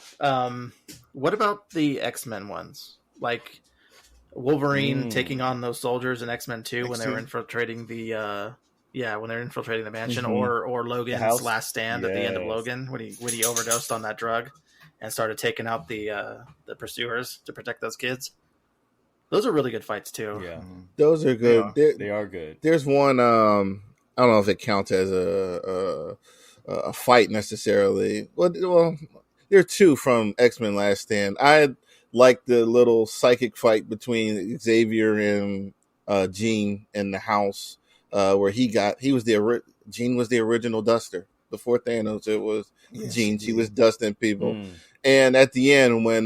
What about the X-Men ones? Like Wolverine taking on those soldiers in X-Men 2 when they were infiltrating the mansion, or Logan's last stand at the end of Logan when he overdosed on that drug and started taking out the pursuers to protect those kids. Those are really good fights too. Yeah, those are good. They are good. There's one. I don't know if it counts as a fight necessarily. Well, there are two from X-Men Last Stand. I like the little psychic fight between Xavier and Jean in the house, where Jean was the original Duster before Thanos, it was Jean. She was did. dusting people. And at the end, when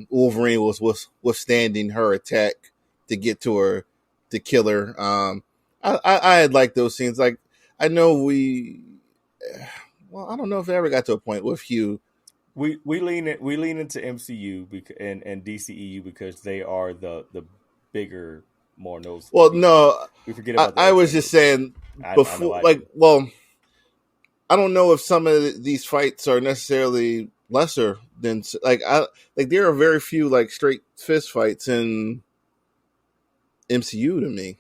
Wolverine was withstanding her attack to get to her, to kill her, I had liked those scenes. Like, I know I don't know if I ever got to a point with Hugh. We lean into MCU and DCEU because they are the bigger, more noticeable. Well, no, we forget about. I was just saying before, I don't know if some of these fights are necessarily lesser than there are very few like straight fist fights in MCU to me.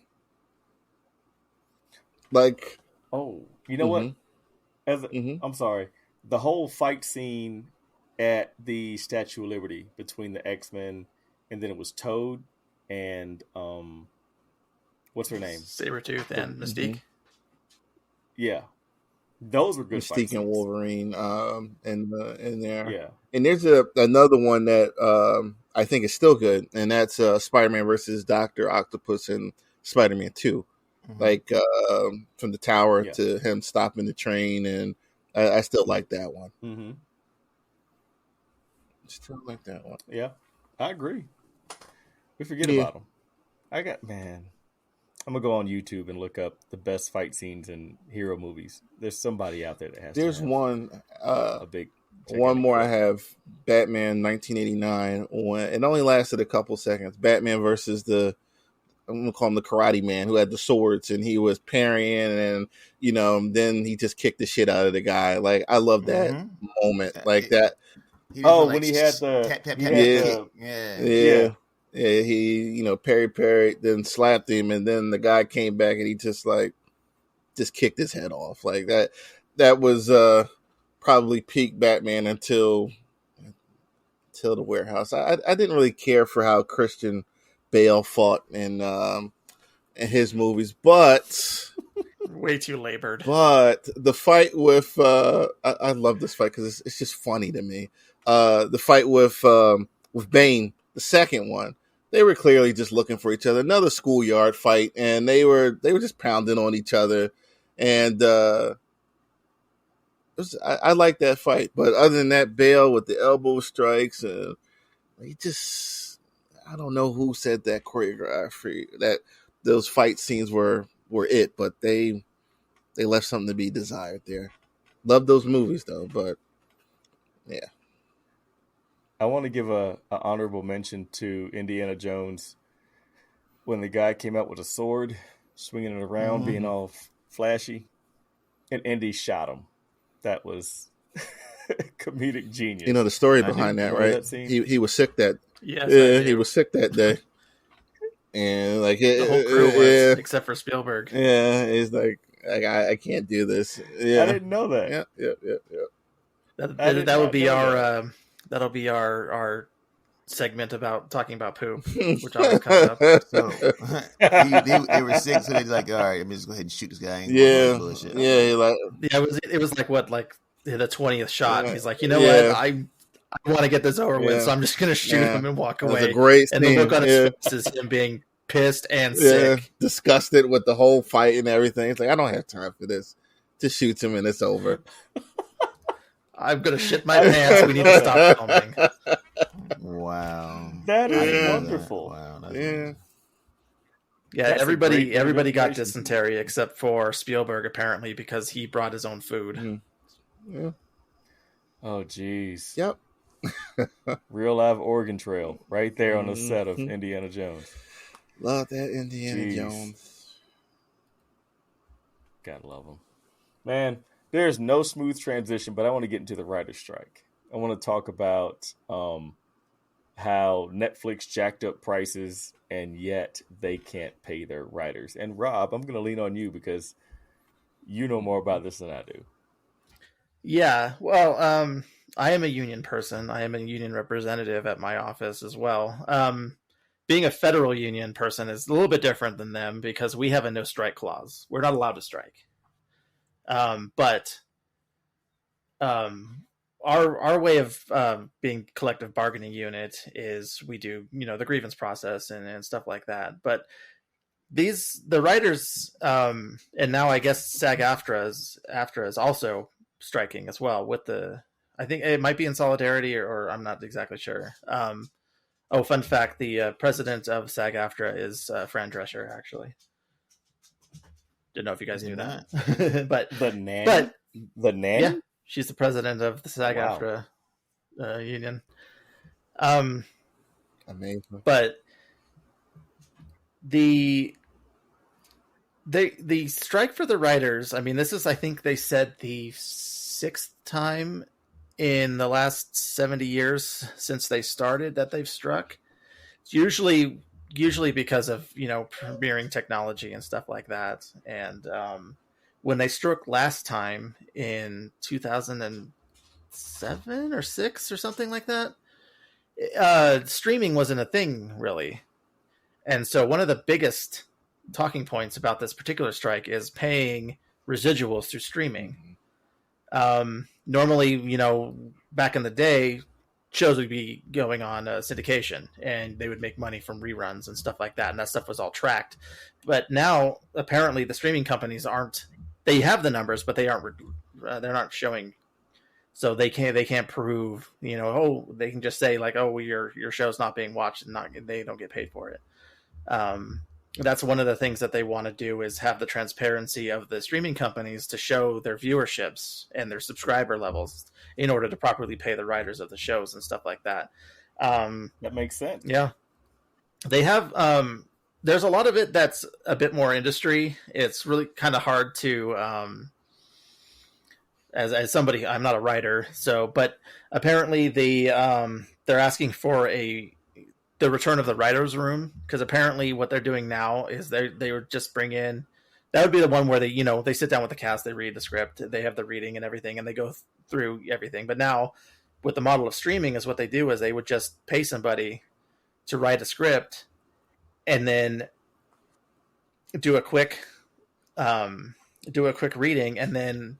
Like, you know what? I'm sorry, the whole fight scene at the Statue of Liberty between the X-Men, and then it was Toad and what's her name? Sabretooth and Mystique. Yeah. Those were good Mystique fight scenes. and Wolverine in there. Yeah. And there's another one that I think is still good, and that's Spider-Man versus Dr. Octopus and Spider-Man 2. Like from the tower to him stopping the train, and I still like that one. Still like that one. Yeah, I agree. We forget about them. I'm gonna go on YouTube and look up the best fight scenes in hero movies. There's somebody out there that has. There's one. A big. One more I have. Batman 1989. It only lasted a couple seconds. Batman versus I'm gonna call him the Karate Man, who had the swords, and he was parrying, and then he just kicked the shit out of the guy. Like, I love that moment, like that. When he had he parried, then slapped him, and then the guy came back, and he just kicked his head off. Like that. That was probably peak Batman until the warehouse. I didn't really care for how Christian Bale fought in his movies, but way too labored. But the fight with I love this fight because it's just funny to me. The fight with Bane, the second one, they were clearly just looking for each other. Another schoolyard fight, and they were just pounding on each other, and I like that fight. But other than that, Bale with the elbow strikes, he just. I don't know who said that choreography, that those fight scenes were it, but they left something to be desired there. Love those movies though, but yeah. I want to give a honorable mention to Indiana Jones when the guy came out with a sword, swinging it around, being all flashy, and Indy shot him. That was comedic genius. You know the story behind that, right? That he was sick that. Yes, he was sick that day, and the whole crew was, except for Spielberg. Yeah, it's like I can't do this. Yeah, I didn't know that. Yeah. That would be our that'll be our segment about talking about poop, which always comes up. So they were sick, so they're like, all right, I'm just go ahead and shoot this guy. It was like what, like the 20th shot. He's like, you know what, I want to get this over with, so I'm just going to shoot him and walk away. It was a great scene. And the look on his face is him being pissed and sick. Disgusted with the whole fight and everything. It's like, I don't have time for this. Just shoots him and it's over. I'm going to shit my pants. We need to stop filming. Wow. That is wonderful. Wow. Yeah, everybody got dysentery except for Spielberg, apparently, because he brought his own food. Yeah. Oh, geez. Yep. Real live Oregon Trail right there on the set of Indiana Jones. Love that Indiana Jones. Gotta love him. Man, there's no smooth transition, but I want to get into the writer's strike. I want to talk about how Netflix jacked up prices and yet they can't pay their writers. And Rob, I'm going to lean on you because you know more about this than I do. Yeah, well, I am a union person. I am a union representative at my office as well. Being a federal union person is a little bit different than them because we have a no strike clause. We're not allowed to strike. But our way of being collective bargaining unit is we do, the grievance process and stuff like that. But the writers, and now I guess SAG-AFTRA is also striking as well. With I think it might be in solidarity, or I'm not exactly sure. Fun fact: the president of SAG-AFTRA is Fran Drescher, actually. Didn't know if you guys knew not. that, but The nanny, but the nanny. yeah, she's the president of the SAG-AFTRA union. Amazing. But the strike for the writers, I mean, this is, I think they said, the 6th time in the last 70 years since they started that they've struck. It's usually because of, premiering technology and stuff like that. And when they struck last time in 2007 or 6 or something like that, streaming wasn't a thing, really. And so one of the biggest talking points about this particular strike is paying residuals through streaming. Normally, back in the day, shows would be going on syndication, and they would make money from reruns and stuff like that, and that stuff was all tracked. But now, apparently, the streaming companies they have the numbers, but they're not showing. So they can't prove, they can just say like, oh, your show's not being watched, and they don't get paid for it. That's one of the things that they want to do, is have the transparency of the streaming companies to show their viewerships and their subscriber levels in order to properly pay the writers of the shows and stuff like that. That makes sense. Yeah. They have, there's a lot of it that's a bit more industry. It's really kind of hard to, as somebody, I'm not a writer, but apparently they're asking for the return of the writer's room, because apparently what they're doing now is they would just bring in, that would be the one where they sit down with the cast, they read the script, they have the reading and everything, and they go through everything. But now with the model of streaming, is what they do is they would just pay somebody to write a script and then do a quick reading, and then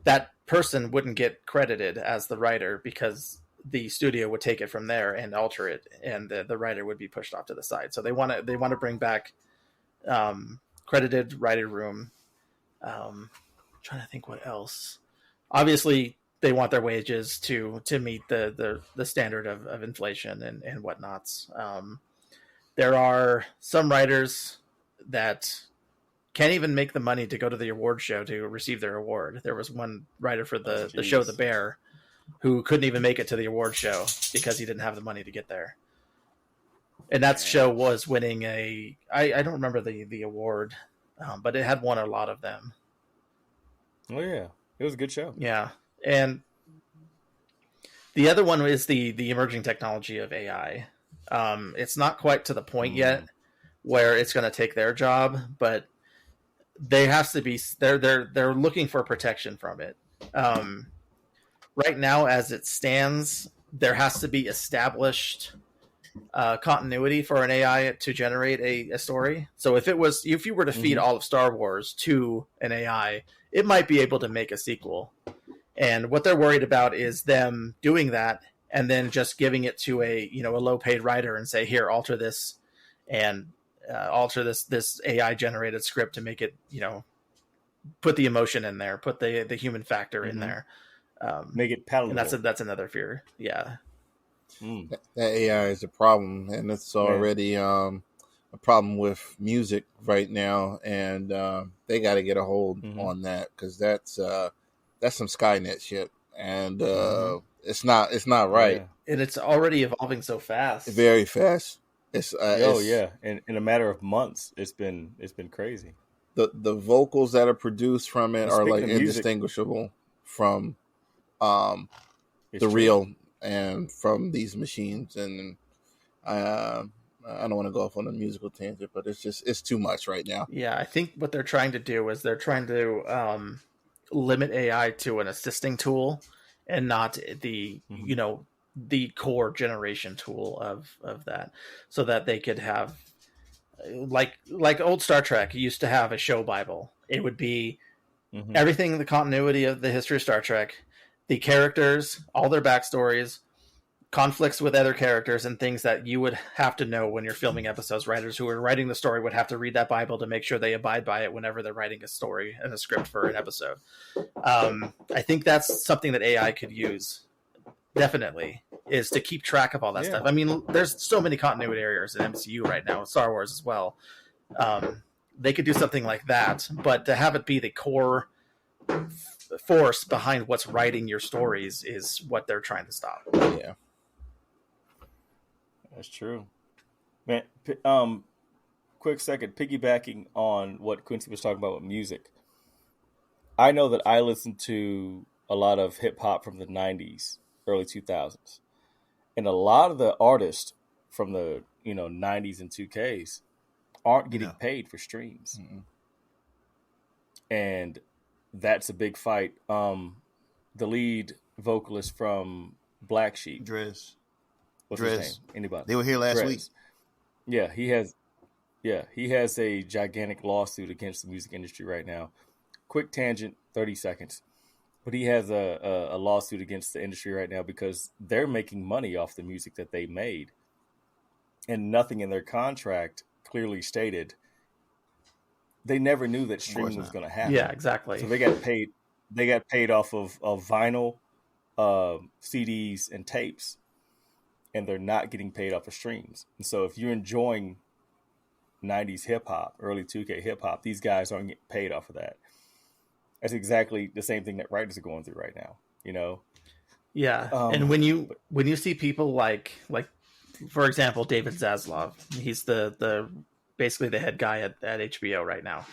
that person wouldn't get credited as the writer, because the studio would take it from there and alter it, and the writer would be pushed off to the side. So they want to bring back credited writer room. Trying to think what else. Obviously, they want their wages to meet the standard of inflation and whatnots. There are some writers that can't even make the money to go to the award show to receive their award. There was one writer for the show The Bear who couldn't even make it to the award show because he didn't have the money to get there. And that show was winning I don't remember the award, but it had won a lot of them. Oh yeah, it was a good show. Yeah, and the other one is the emerging technology of AI. It's not quite to the point yet where it's going to take their job, but they have to be. They're looking for protection from it. Right now, as it stands, there has to be established continuity for an AI to generate a story. So if you were to feed all of Star Wars to an AI, it might be able to make a sequel. And what they're worried about is them doing that and then just giving it to a low paid writer and say, here, alter this and alter this AI generated script to make it, put the emotion in there, put the human factor in there. Make it palatable. And that's another fear. Yeah. That AI is a problem, and it's already a problem with music right now, and they got to get a hold on that, because that's some Skynet shit, and it's not right. Yeah. And it's already evolving so fast, very fast. It's in a matter of months, it's been crazy. The vocals that are produced from it are like indistinguishable from the real and from these machines. And I don't want to go off on a musical tangent, but it's too much right now. Yeah, I think what they're trying to do is they're trying to limit AI to an assisting tool and not the the core generation tool of that, so that they could have like old Star Trek used to have a show Bible. It would be everything, the continuity of the history of Star Trek, the characters, all their backstories, conflicts with other characters and things that you would have to know when you're filming episodes. Writers who are writing the story would have to read that Bible to make sure they abide by it whenever they're writing a story and a script for an episode. I think that's something that AI could use, definitely, is to keep track of all that stuff. I mean, there's so many continuity errors in MCU right now, Star Wars as well. They could do something like that, but to have it be the core force behind what's writing your stories is what they're trying to stop. Yeah. That's true. Man, quick second, piggybacking on what Quincy was talking about with music. I know that I listen to a lot of hip hop from the 90s, early 2000s. And a lot of the artists from the 90s and 2Ks aren't getting paid for streams. Mm-mm. And that's a big fight. The lead vocalist from Black Sheep, Dress. What's his name? Anybody? They were here last week. Yeah, he has a gigantic lawsuit against the music industry right now. Quick tangent, 30 seconds. But he has a lawsuit against the industry right now because they're making money off the music that they made. And nothing in their contract clearly stated. They never knew that streaming was going to happen. Yeah, exactly. So they got paid. They got paid off of vinyl, CDs, and tapes. And they're not getting paid off of streams. And so if you're enjoying 90s hip-hop, early 2K hip-hop, these guys aren't getting paid off of that. That's exactly the same thing that writers are going through right now, Yeah, and when you see people like for example, David Zaslav, he's the basically the head guy at HBO right now.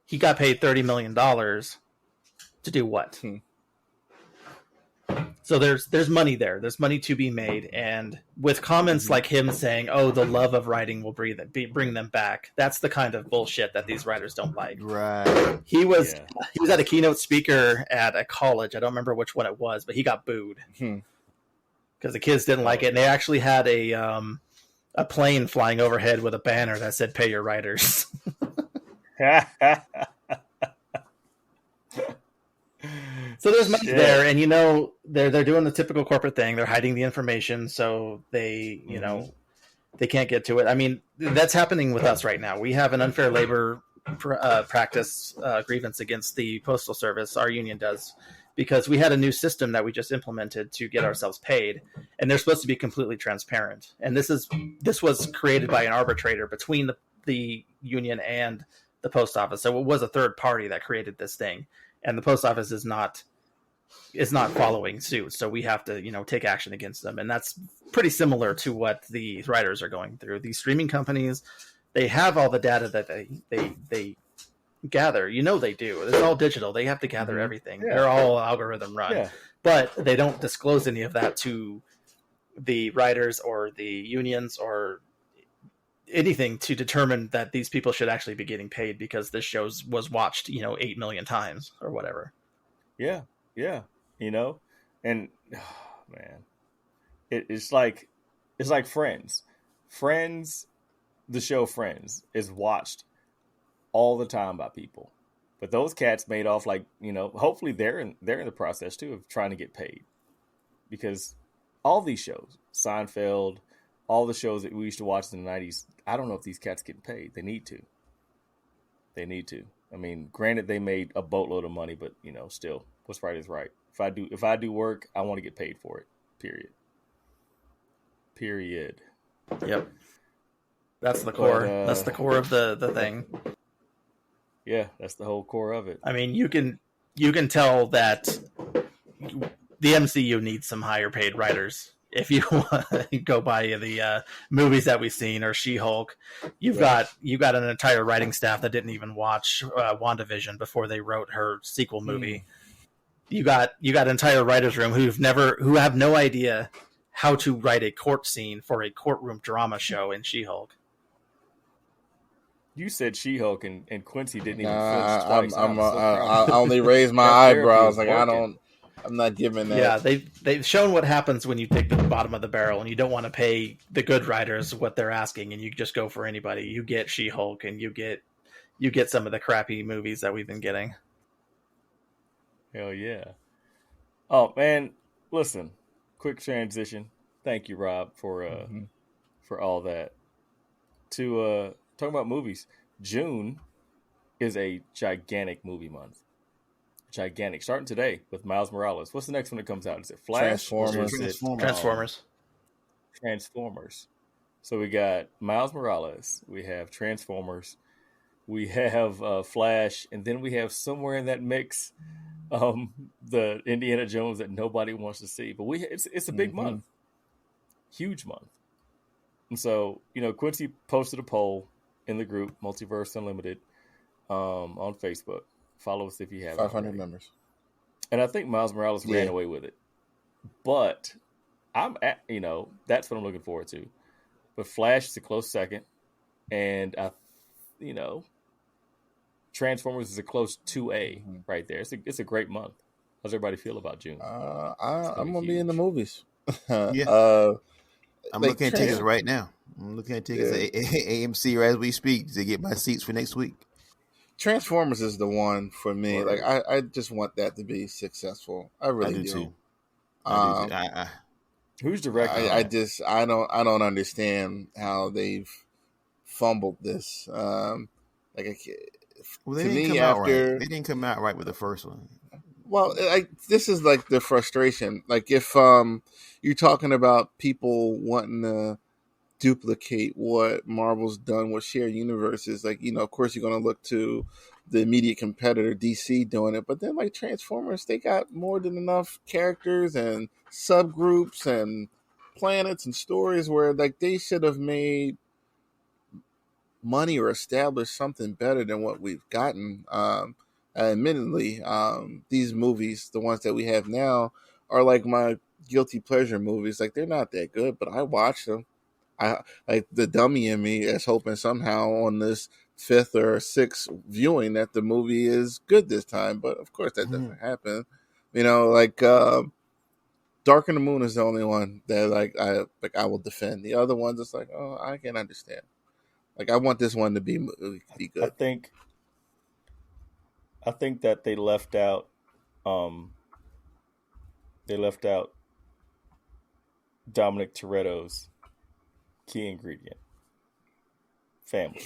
He got paid $30 million to do what? So there's money there. There's money to be made, and with comments like him saying, "Oh, the love of writing will bring them back." That's the kind of bullshit that these writers don't like. Right. He was at a keynote speaker at a college. I don't remember which one it was, but he got booed because the kids didn't like it, and they actually had a plane flying overhead with a banner that said "Pay your writers." So there's money there, and they're doing the typical corporate thing. They're hiding the information, so they they can't get to it. I mean, that's happening with us right now. We have an unfair labor practice grievance against the Postal Service. Our union does, because we had a new system that we just implemented to get ourselves paid, and they're supposed to be completely transparent. And this was created by an arbitrator between the union and the post office. So it was a third party that created this thing. And the post office is not following suit, so we have to take action against them, and that's pretty similar to what the writers are going through. These streaming companies, they have all the data that they gather. They do. It's all digital. They have to gather everything. Yeah. They're all algorithm run, but they don't disclose any of that to the writers or the unions or anything to determine that these people should actually be getting paid because this show was watched 8 million times or whatever. And man, it's like Friends. The show Friends is watched all the time by people, but those cats made off hopefully they're in the process too of trying to get paid, because all these shows, Seinfeld, all the shows that we used to watch in the 90s, I don't know if these cats get paid. They need to. I mean, granted, they made a boatload of money, but still, what's right is right. If I do work, I want to get paid for it. Period. Yep. That's the core. That's the core of the thing. Yeah, that's the whole core of it. I mean, you can tell that the MCU needs some higher paid writers. If you go by the movies that we've seen, or She-Hulk, you've got an entire writing staff that didn't even watch WandaVision before they wrote her sequel movie. You got an entire writers' room who have no idea how to write a court scene for a courtroom drama show in She-Hulk. You said She-Hulk, and Quincy didn't even flinch twice. I only raised my eyebrows. I'm not giving that. Yeah, they've shown what happens when you dig to the bottom of the barrel and you don't want to pay the good writers what they're asking, and you just go for anybody. You get She-Hulk, and you get some of the crappy movies that we've been getting. Hell yeah. Oh man, listen. Quick transition. Thank you, Rob, for all that. To talk about movies, June is a gigantic movie month. Gigantic. Starting today with Miles Morales. What's the next one that comes out? Is it Flash or Transformers. is it Transformers. Transformers? So we got Miles Morales. We have Transformers. We have Flash, and then we have somewhere in that mix, the Indiana Jones that nobody wants to see. But it's a big month, huge month. And so, Quincy posted a poll in the group, Multiverse Unlimited, on Facebook. Follow us if you haven't. 500 members. And I think Miles Morales ran away with it. But that's what I'm looking forward to. But Flash is a close second. And Transformers is a close 2A right there. It's a great month. How's everybody feel about June? I'm going to be in the movies. I'm looking at tickets right now. I'm looking at tickets at AMC as we speak to get my seats for next week. Transformers is the one for me. Like I just want that to be successful. I really do. Too. Who's directing? I don't understand how they've fumbled this. They didn't come out right with the first one. Well, this is like the frustration. Like if you're talking about people wanting to duplicate what Marvel's done with shared universes, like, of course you're going to look to the immediate competitor DC doing it, but then like Transformers, they got more than enough characters and subgroups and planets and stories where like they should have made money or established something better than what we've gotten. Admittedly, these movies, the ones that we have now, are like my guilty pleasure movies. Like they're not that good, but I watch them. I like the dummy in me is hoping somehow on this 5th or 6th viewing that the movie is good this time, but of course that doesn't happen. Like Dark in the Moon is the only one that I will defend. The other ones, it's like, oh, I can understand. Like I want this one to be good. I think that they left out Dominic Toretto's key ingredient: family.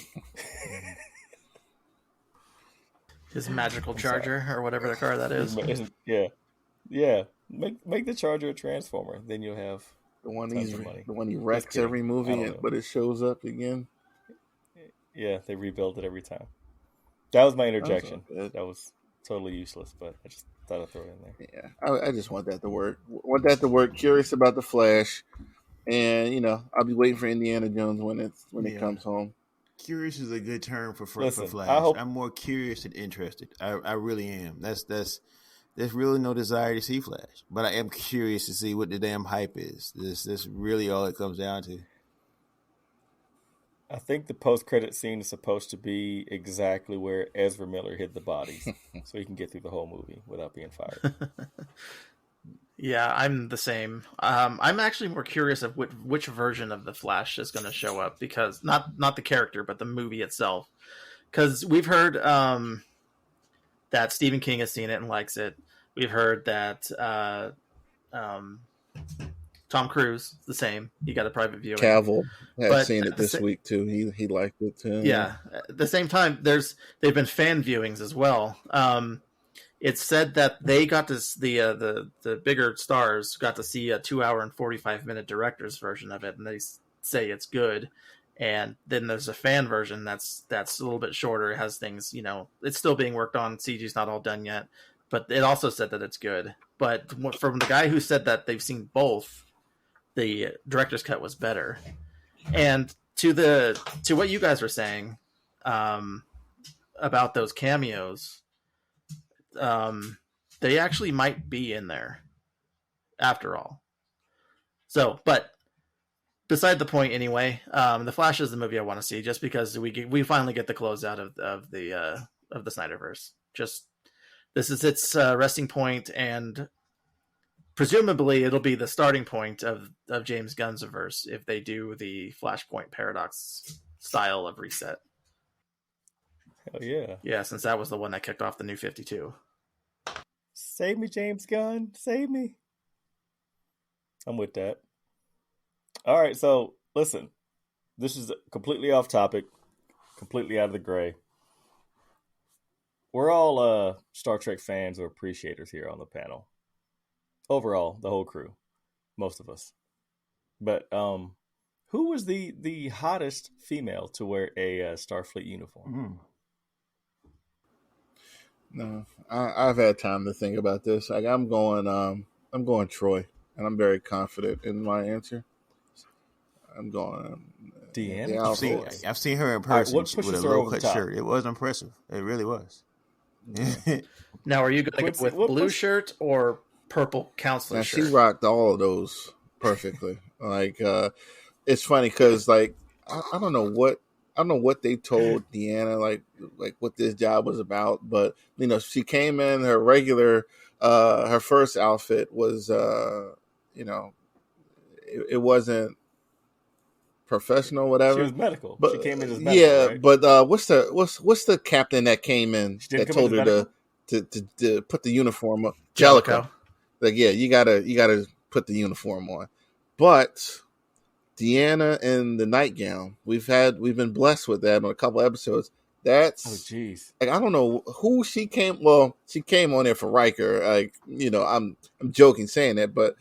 His magical charger or whatever the car that is. Yeah. Make the Charger a Transformer, then you'll have the one he wrecks every movie, but it shows up again. Yeah, they rebuild it every time. That was my interjection. That was totally useless, but I just thought I'd throw it in there. Yeah, I just want that to work. Curious about the Flash, and I'll be waiting for Indiana Jones when it comes home. Curious is a good term for Flash. I'm more curious than interested. I really am. There's really no desire to see Flash, but I am curious to see what the damn hype is. This really all it comes down to. I think the post-credit scene is supposed to be exactly where Ezra Miller hid the bodies, so he can get through the whole movie without being fired. Yeah, I'm the same. I'm actually more curious of which version of the Flash is going to show up, because not the character, but the movie itself. Because we've heard that Stephen King has seen it and likes it. We've heard that Tom Cruise, the same. He got a private viewing. Cavill has seen it this week too. He liked it too. Yeah. At the same time, they've been fan viewings as well. It's said that they got to the bigger stars got to see a 2-hour and 45-minute director's version of it, and they say it's good. And then there's a fan version that's a little bit shorter. It has things, it's still being worked on. CG's not all done yet, but it also said that it's good. But from the guy who said that they've seen both, the director's cut was better. And to what you guys were saying about those cameos, they actually might be in there after all. So, but beside the point anyway, The Flash is the movie I want to see, just because we finally get the closeout of the Snyderverse. Just this is its resting point, and presumably it'll be the starting point of James Gunn's verse if they do the Flashpoint Paradox style of reset. Hell yeah. Yeah, since that was the one that kicked off the New 52. Save me, James Gunn. Save me. I'm with that. All right, so listen, this is completely off topic, completely out of the gray. We're all Star Trek fans or appreciators here on the panel. Overall, the whole crew, most of us. But who was the hottest female to wear a Starfleet uniform? No, I've had time to think about this. Like I'm going Troy, and I'm very confident in my answer. I'm going Deanna. I've seen her in person with a low cut shirt. It was impressive. It really was. Yeah. Now, are you going to go with blue shirt or purple counselor shirt? She rocked all of those perfectly. Like it's funny because like I don't know what they told Deanna like what this job was about, but you know she came in her regular her first outfit was you know it wasn't professional, whatever. She was medical. But she came in as medical. Yeah, right? but what's the captain that came in that told her to put the uniform on? Jellicoe. Like, yeah, you gotta put the uniform on. But Deanna in the nightgown, we've been blessed with that on a couple episodes. That's jeez. Like I don't know who she came. Well, she came on there for Riker. Like you know, I'm joking saying that, but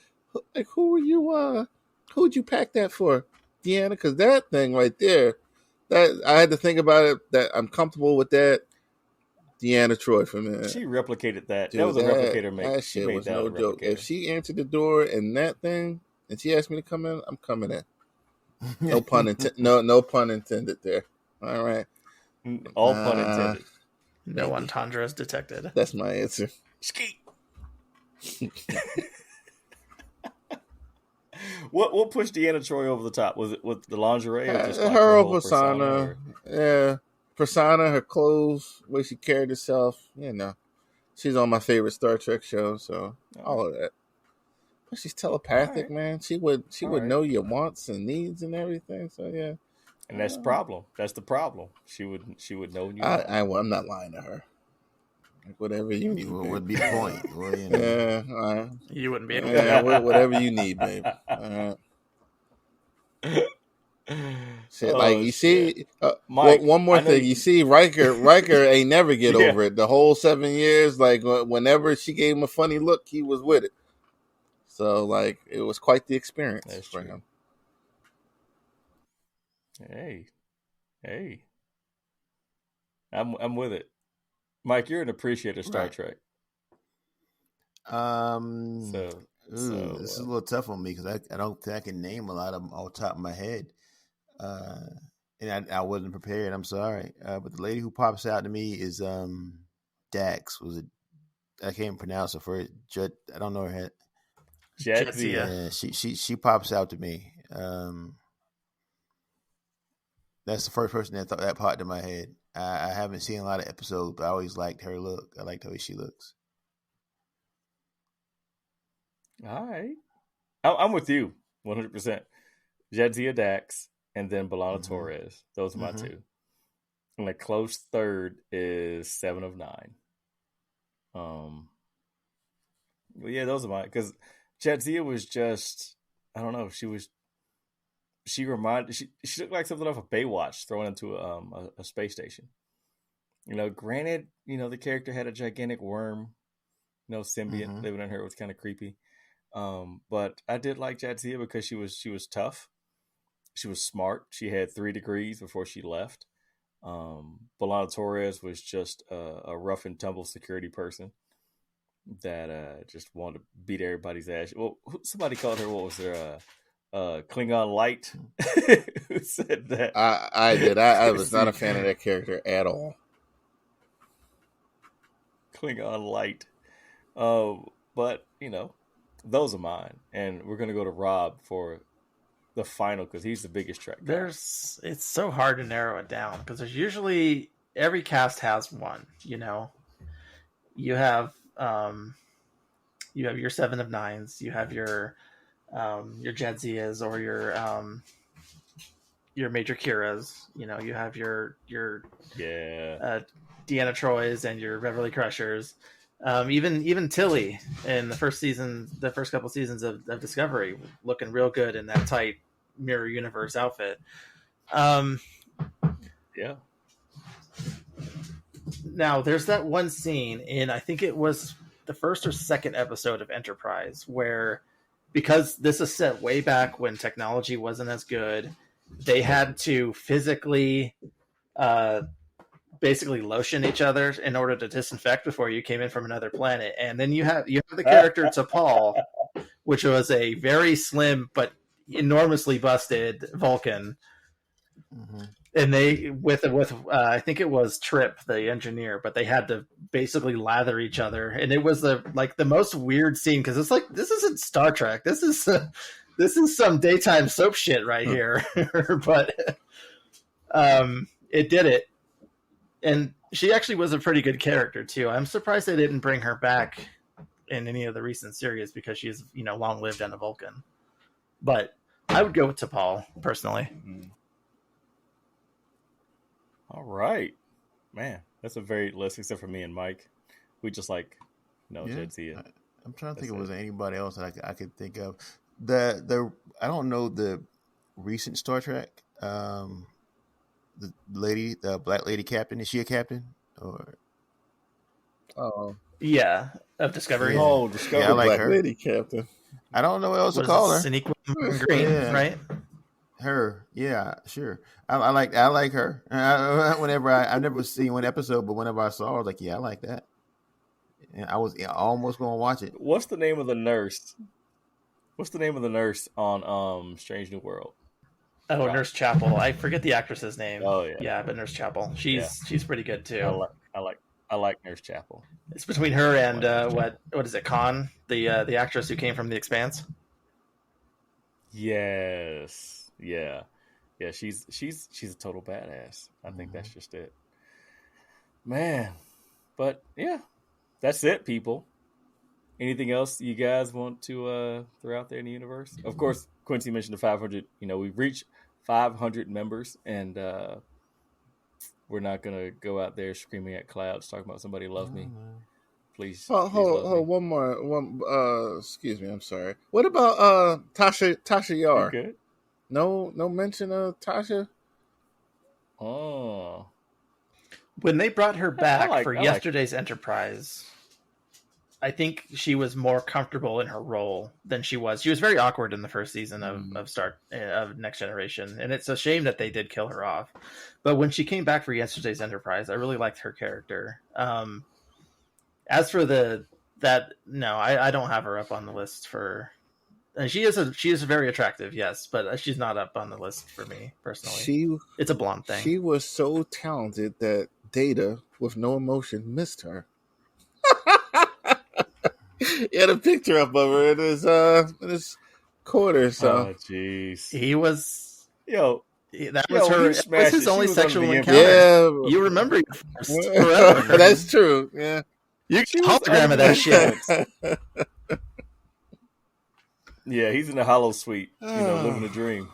like who'd you pack that for, Deanna? Because that thing right there, that I had to think about it. That I'm comfortable with that. Deanna Troi for me. She replicated that. Dude, that was a replicator make. That shit was no joke. If she answered the door in that thing and she asked me to come in, I'm coming in. No pun intended. No pun intended there. All right. All pun intended. No entendres detected. That's my answer. Skeet. What pushed Deanna Troi over the top? Was it with the lingerie or just like her whole persona? Yeah, persona, her clothes, the way she carried herself. You know, she's on my favorite Star Trek show, so all of that. But she's telepathic, man. She would know your wants and needs and everything. So yeah, and that's the problem. That's the problem. She would know you. I'm not lying to her. Like whatever you need. What would be the point? Well, you know. Yeah, all right. You wouldn't be able to. Whatever you need, babe. All right. Shit, like you see, Mike, one more thing. You see, Riker ain't never get over it. The whole 7 years, like whenever she gave him a funny look, he was with it. So, like, it was quite the experience for him. Hey, I'm with it. Mike, you're an appreciator of Star Trek. This is a little tough on me because I don't think I can name a lot of them off the top of my head. And I wasn't prepared. I'm sorry. But the lady who pops out to me is Dax. I can't pronounce her first. I don't know her head. Jadzia. Yeah, she pops out to me. That's the first person that popped in my head. I haven't seen a lot of episodes, but I always liked her look. I liked the way she looks. All right. I'm with you 100%. Jadzia Dax and then B'Elanna Torres. Those are my two. And a close third is 7 of 9. Well, yeah, those are mine. Because Jadzia was just, I don't know, she looked like something off of Baywatch thrown into a space station. You know, granted, you know, the character had a gigantic worm, you know, symbiote living in her. It was kind of creepy. But I did like Jadzia because she was tough. She was smart. She had 3 degrees before she left. B'Elanna Torres was just a rough and tumble security person that just wanted to beat everybody's ass. Well, somebody called her, what was their Klingon Light? Who said that? I did. I was not a fan of that character at all. Klingon Light. But, you know, those are mine. And we're going to go to Rob for the final because he's the biggest Trek guy. It's so hard to narrow it down because there's usually every cast has one. You know, you have your 7 of 9s, you have your Jadzias or your Major Kiras. You know, you have your Deanna Troys and your Beverly Crushers. Even Tilly in the first couple seasons of Discovery, looking real good in that tight mirror universe outfit. Yeah. Now, there's that one scene in, I think it was the first or second episode of Enterprise, where, because this is set way back when technology wasn't as good, they had to physically basically lotion each other in order to disinfect before you came in from another planet. And then you have the character T'Pol, which was a very slim but enormously busted Vulcan. Mm-hmm. And they with I think it was Trip, the engineer, but they had to basically lather each other, and it was the most weird scene, because it's like, this isn't Star Trek, this is some daytime soap shit right here. But it did it, and she actually was a pretty good character too. I'm surprised they didn't bring her back in any of the recent series, because she's long lived on a Vulcan. But I would go with T'Pol personally. Mm-hmm. All right, man, that's a very list, except for me and Mike. We just Jadzia. I'm trying to think if there was anybody else that I could think of. The I don't know the recent Star Trek. The black lady captain, is she a captain or? Oh yeah, of Discovery. Yeah. Oh, Discovery. Yeah, I like black her. Lady captain. I don't know what else to call her. Sonequa Green, yeah. Right? Her, yeah, sure. I like her. Whenever I've never seen one episode, but whenever I saw her, I was like, yeah, I like that. And I was almost going to watch it. What's the name of the nurse? What's the name of the nurse on Strange New World? Oh, Nurse Chapel. I forget the actress's name. Oh yeah, yeah, but Nurse Chapel. She's pretty good too. I like Nurse Chapel. It's between her and what is it? Khan, the actress who came from The Expanse. Yes. Yeah. She's a total badass. I think that's just it, man. But yeah, that's it, people. Anything else you guys want to throw out there in the universe? Of course, Quincy mentioned the 500. We've reached 500 members, and we're not gonna go out there screaming at clouds talking about somebody love me. Please. Hold one more. Excuse me. I'm sorry. What about Tasha Yar? Okay. No mention of Tasha. Oh. When they brought her back for yesterday's Enterprise, I think she was more comfortable in her role than she was. She was very awkward in the first season of Next Generation, and it's a shame that they did kill her off. But when she came back for yesterday's Enterprise, I really liked her character. As for I don't have her up on the list for. And she is very attractive, yes, but she's not up on the list for me personally. It's a blonde thing. She was so talented that Data, with no emotion, missed her. He had a picture up of her in his quarters. So. Oh, jeez. He was that was his only sexual encounter. Yeah, you remember your first forever. That's true. Yeah, you can hologram of that shit. Yeah, he's in the hollow suite, living a dream,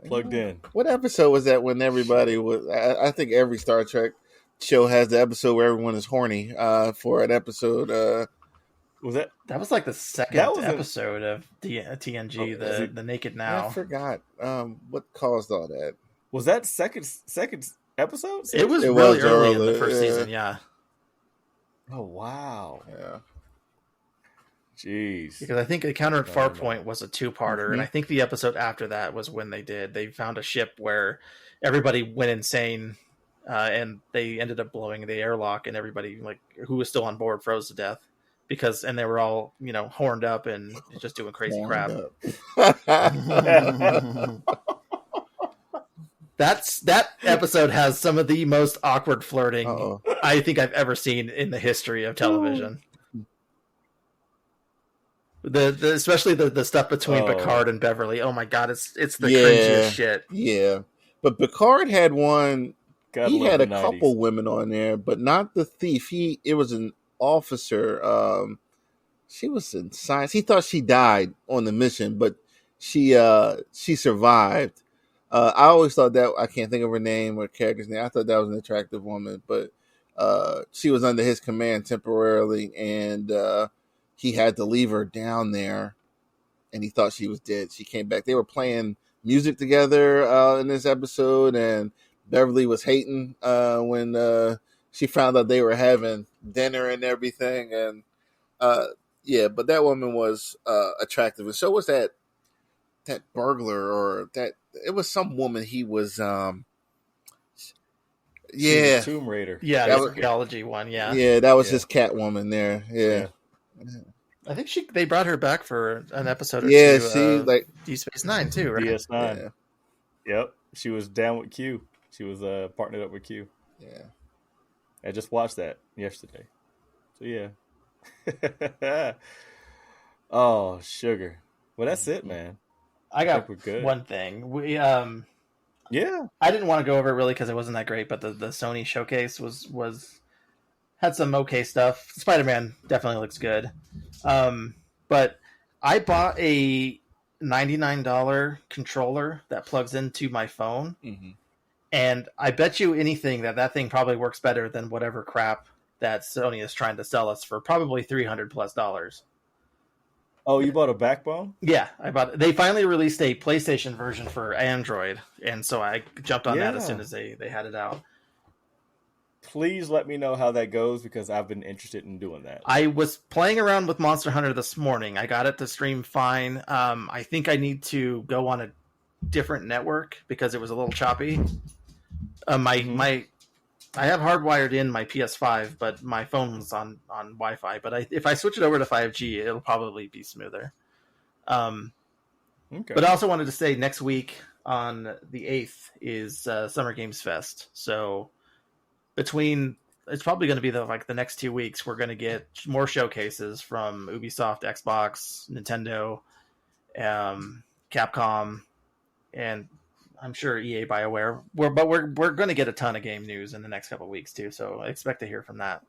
plugged in. What episode was that when everybody was? I think every Star Trek show has the episode where everyone is horny for an episode. Was that? That was like the second episode of TNG, the Naked Now. I forgot what caused all that. Was that second episode? It was really early in the first season. Yeah. Oh wow. Yeah. Jeez. Because I think Encounter at Farpoint was a two-parter, and I think the episode after that was when they found a ship where everybody went insane, and they ended up blowing the airlock, and everybody who was still on board froze to death and they were all horned up and just doing crazy crap. That episode has some of the most awkward flirting I think I've ever seen in the history of television. Especially the stuff between Picard and Beverly. Oh my god, it's the cringiest shit. Yeah, but Picard had one. He had a 90s. couple women on there, but not the thief. It was an officer. She was in science. He thought she died on the mission, but she survived. I always thought that, I can't think of her name or character's name. I thought that was an attractive woman, but she was under his command temporarily, and he had to leave her down there, and he thought she was dead. She came back. They were playing music together in this episode, and Beverly was hating when she found out they were having dinner and everything, and yeah, but that woman was attractive, and so was that burglar, or that it was some woman. He was She was yeah, Tomb Raider. Yeah, that the was, archaeology one. Yeah, yeah, that was Yeah. his Catwoman there. Yeah. I think they brought her back for an episode or Yeah, two see, of like Deep Space Nine too, right? DS9. yeah, Yep. She was down with Q. She was partnered up with Q. yeah. I just watched that yesterday. So yeah. Oh, sugar. Well, that's it, man. I I got think we're good. one thing. Yeah. I didn't want to go over it really because it wasn't that great, but the Sony showcase was had some okay stuff. Spider-Man definitely looks good. But I bought a $99 controller that plugs into my phone, Mm-hmm. and I bet you anything that thing probably works better than whatever crap that Sony is trying to sell us for, probably $300+. Oh, you bought a backbone? Yeah, I bought. They finally released a PlayStation version for Android, and so I jumped on that as soon as they had it out. Please let me know how that goes, because I've been interested in doing that. I was playing around with Monster Hunter this morning. I got it to stream fine. I think I need to go on a different network because it was a little choppy. I have hardwired in my PS5, but my phone's on Wi-Fi. But if I switch it over to 5G, it'll probably be smoother. Okay. But I also wanted to say next week on the 8th is Summer Games Fest. So it's probably going to be the next 2 weeks, we're going to get more showcases from Ubisoft, Xbox, Nintendo, Capcom, and I'm sure EA, BioWare. But we're going to get a ton of game news in the next couple of weeks too. So I expect to hear from that.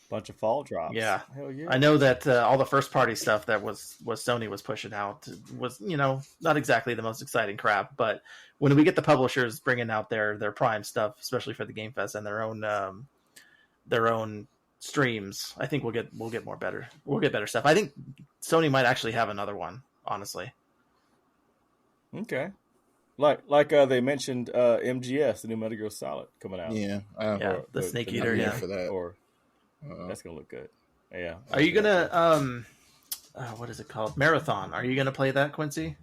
Bunch of fall drops. Yeah. Hell yeah. I know that all the first party stuff that was Sony was pushing out was, not exactly the most exciting crap, but when we get the publishers bringing out their prime stuff, especially for the Game Fest and their own streams, I think we'll get better stuff. I think Sony might actually have another one, honestly. Okay. Like they mentioned MGS, the new Metal Gear Solid, coming out. Yeah, the Snake Eater, yeah, for that. Or that's gonna look good. Yeah. Are you gonna what is it called? Marathon. Are you gonna play that, Quincy?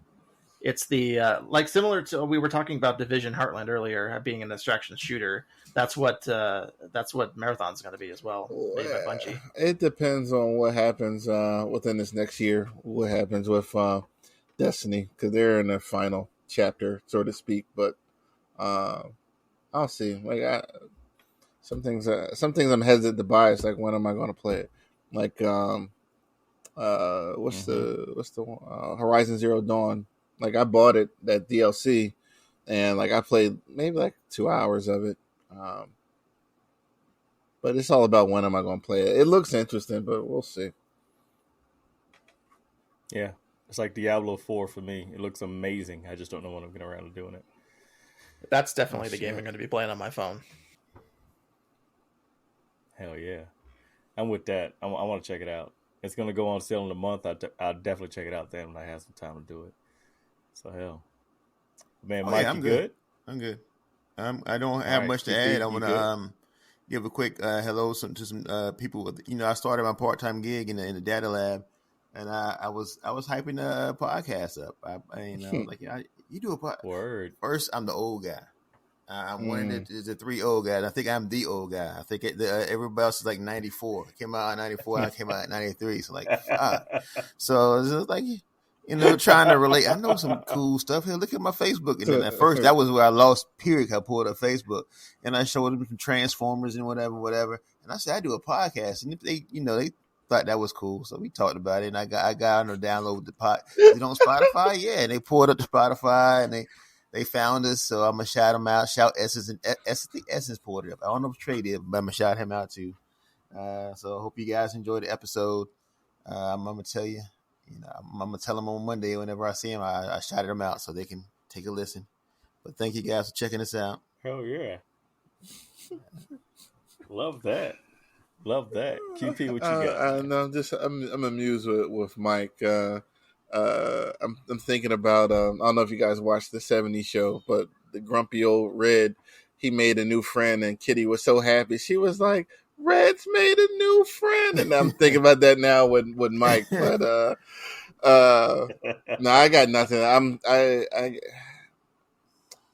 It's the similar to, we were talking about Division Heartland earlier, being an extraction shooter. That's what Marathon's going to be as well. Made by Bungie. It depends on what happens within this next year. What happens with Destiny, because they're in the final chapter, so to speak. But I'll see. Some things I'm hesitant to buy. It's like, when am I going to play it? Like what's the one? Horizon Zero Dawn. Like, I bought it, that DLC, and I played maybe 2 hours of it. But it's all about when am I going to play it. It looks interesting, but we'll see. Yeah, it's like Diablo 4 for me. It looks amazing. I just don't know when I'm getting around to doing it. That's definitely the game I'm going to be playing on my phone. Hell yeah. I'm with that. I want to check it out. It's going to go on sale in a month. I'll definitely check it out then when I have some time to do it. So, hell. Man, Mike, I'm you good? I'm good. I don't have much to add. I want to give a quick hello to some people. I started my part-time gig in the data lab, and I was hyping the podcast up. You do a podcast. Word. First, I'm the old guy. I'm one of the three old guys. I think I'm the old guy. I think everybody else is like 94. I came out in 94. I came out in 93. So so it's just trying to relate. I know some cool stuff here. Look at my Facebook. And then at first, that was where I lost period. I pulled up Facebook and I showed them some Transformers and whatever. And I said, I do a podcast. And they thought that was cool. So we talked about it. And I got on to download the pod. Is it on Spotify? Yeah. And they pulled up the Spotify and they found us. So I'm going to shout them out. Shout Essence. And Essence pulled it up. I don't know if Trey did, but I'm going to shout him out too. So I hope you guys enjoyed the episode. I'm going to tell you. I'm going to tell them on Monday whenever I see them. I shouted them out so they can take a listen. But thank you guys for checking us out. Hell yeah. Love that. Love that. QP, what you got? I'm amused with Mike. I'm thinking about I don't know if you guys watched the '70s show, but the grumpy old Red, he made a new friend, and Kitty was so happy. She was like, "Red's made a new friend," and I'm thinking about that now with Mike. But no, I got nothing. I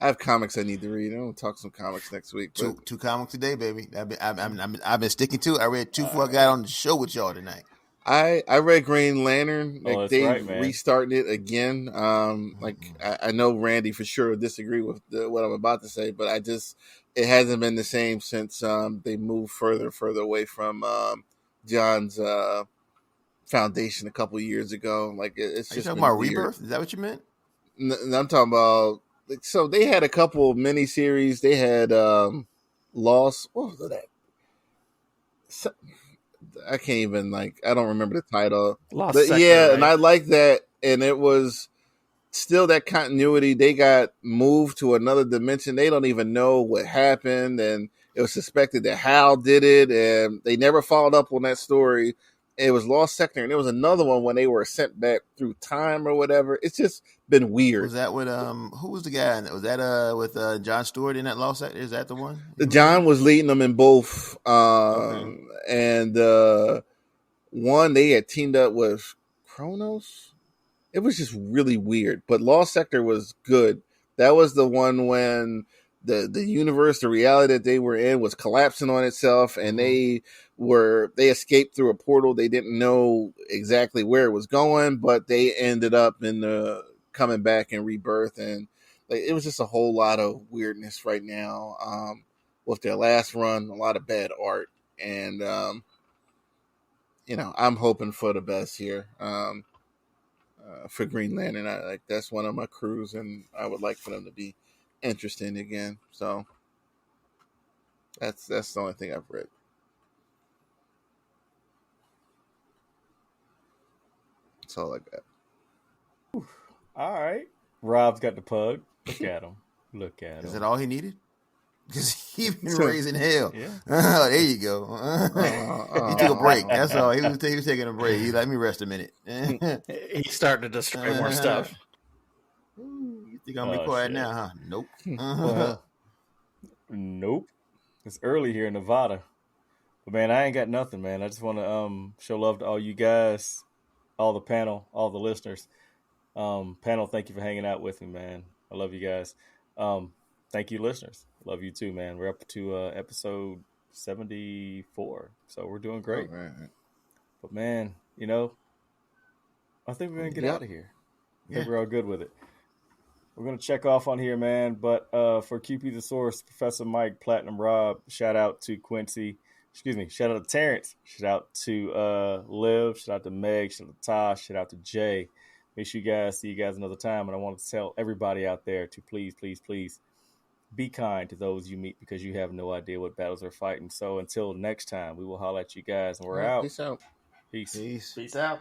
have comics I need to read. I'm gonna talk some comics next week. But two comics today, baby. I've been sticking to it. I read two before I got on the show with y'all tonight. I read Green Lantern. Like that's they right, man. restarting it again. I know Randy for sure will disagree with what I'm about to say, but it hasn't been the same since they moved further away from John's foundation a couple years ago. Like it's Are you just talking been about weird. Rebirth? Is that what you meant? I'm talking about. So they had a couple miniseries. They had Lost. What was that? I can't even I don't remember the title. Lost But Sector, yeah, right? and I like that. And it was still that continuity. They got moved to another dimension. They don't even know what happened, and it was suspected that Hal did it, and they never followed up on that story. It was Lost Sector, and there was another one when they were sent back through time or whatever. It's just been weird. Was that with who was the guy? Was that with John Stewart in that Lost Sector? Is that the one? John was leading them in both, and one they had teamed up with Kronos. It was just really weird, but Lost Sector was good. That was the one when the universe, the reality that they were in, was collapsing on itself, and they escaped through a portal. They didn't know exactly where it was going, but they ended up in the coming back in Rebirth, and it was just a whole lot of weirdness right now. With their last run, a lot of bad art, and I'm hoping for the best here. For Green Lantern, that's one of my crews, and I would like for them to be interesting again. So that's the only thing I've read. That's all I got. All right, Rob's got the pug. Look at him. Look at him. Is that all he needed? Because he been raising hell. Yeah. There you go. He took a break. That's all. He was taking a break. He let me rest a minute. He's starting to destroy more stuff. You think I'm gonna be quiet now, huh? Nope. Nope. It's early here in Nevada. But man, I ain't got nothing, man. I just want to show love to all you guys, all the panel, all the listeners. Panel, thank you for hanging out with me, man. I love you guys. Thank you, listeners. Love you too, man. We're up to episode 74, so we're doing great. Right. But man, I think we're gonna get out of here. I think we're all good with it. We're gonna check off on here, man. But for QP the Source, Professor Mike, Platinum Rob, shout out to Quincy. Shout out to Terrence. Shout out to Liv. Shout out to Meg. Shout out to Tosh. Shout out to Jay. Make sure you guys see you guys another time. And I want to tell everybody out there to please, please, please be kind to those you meet, because you have no idea what battles they're fighting. So until next time, we will holler at you guys, and we're out. Peace out. Peace. Peace out.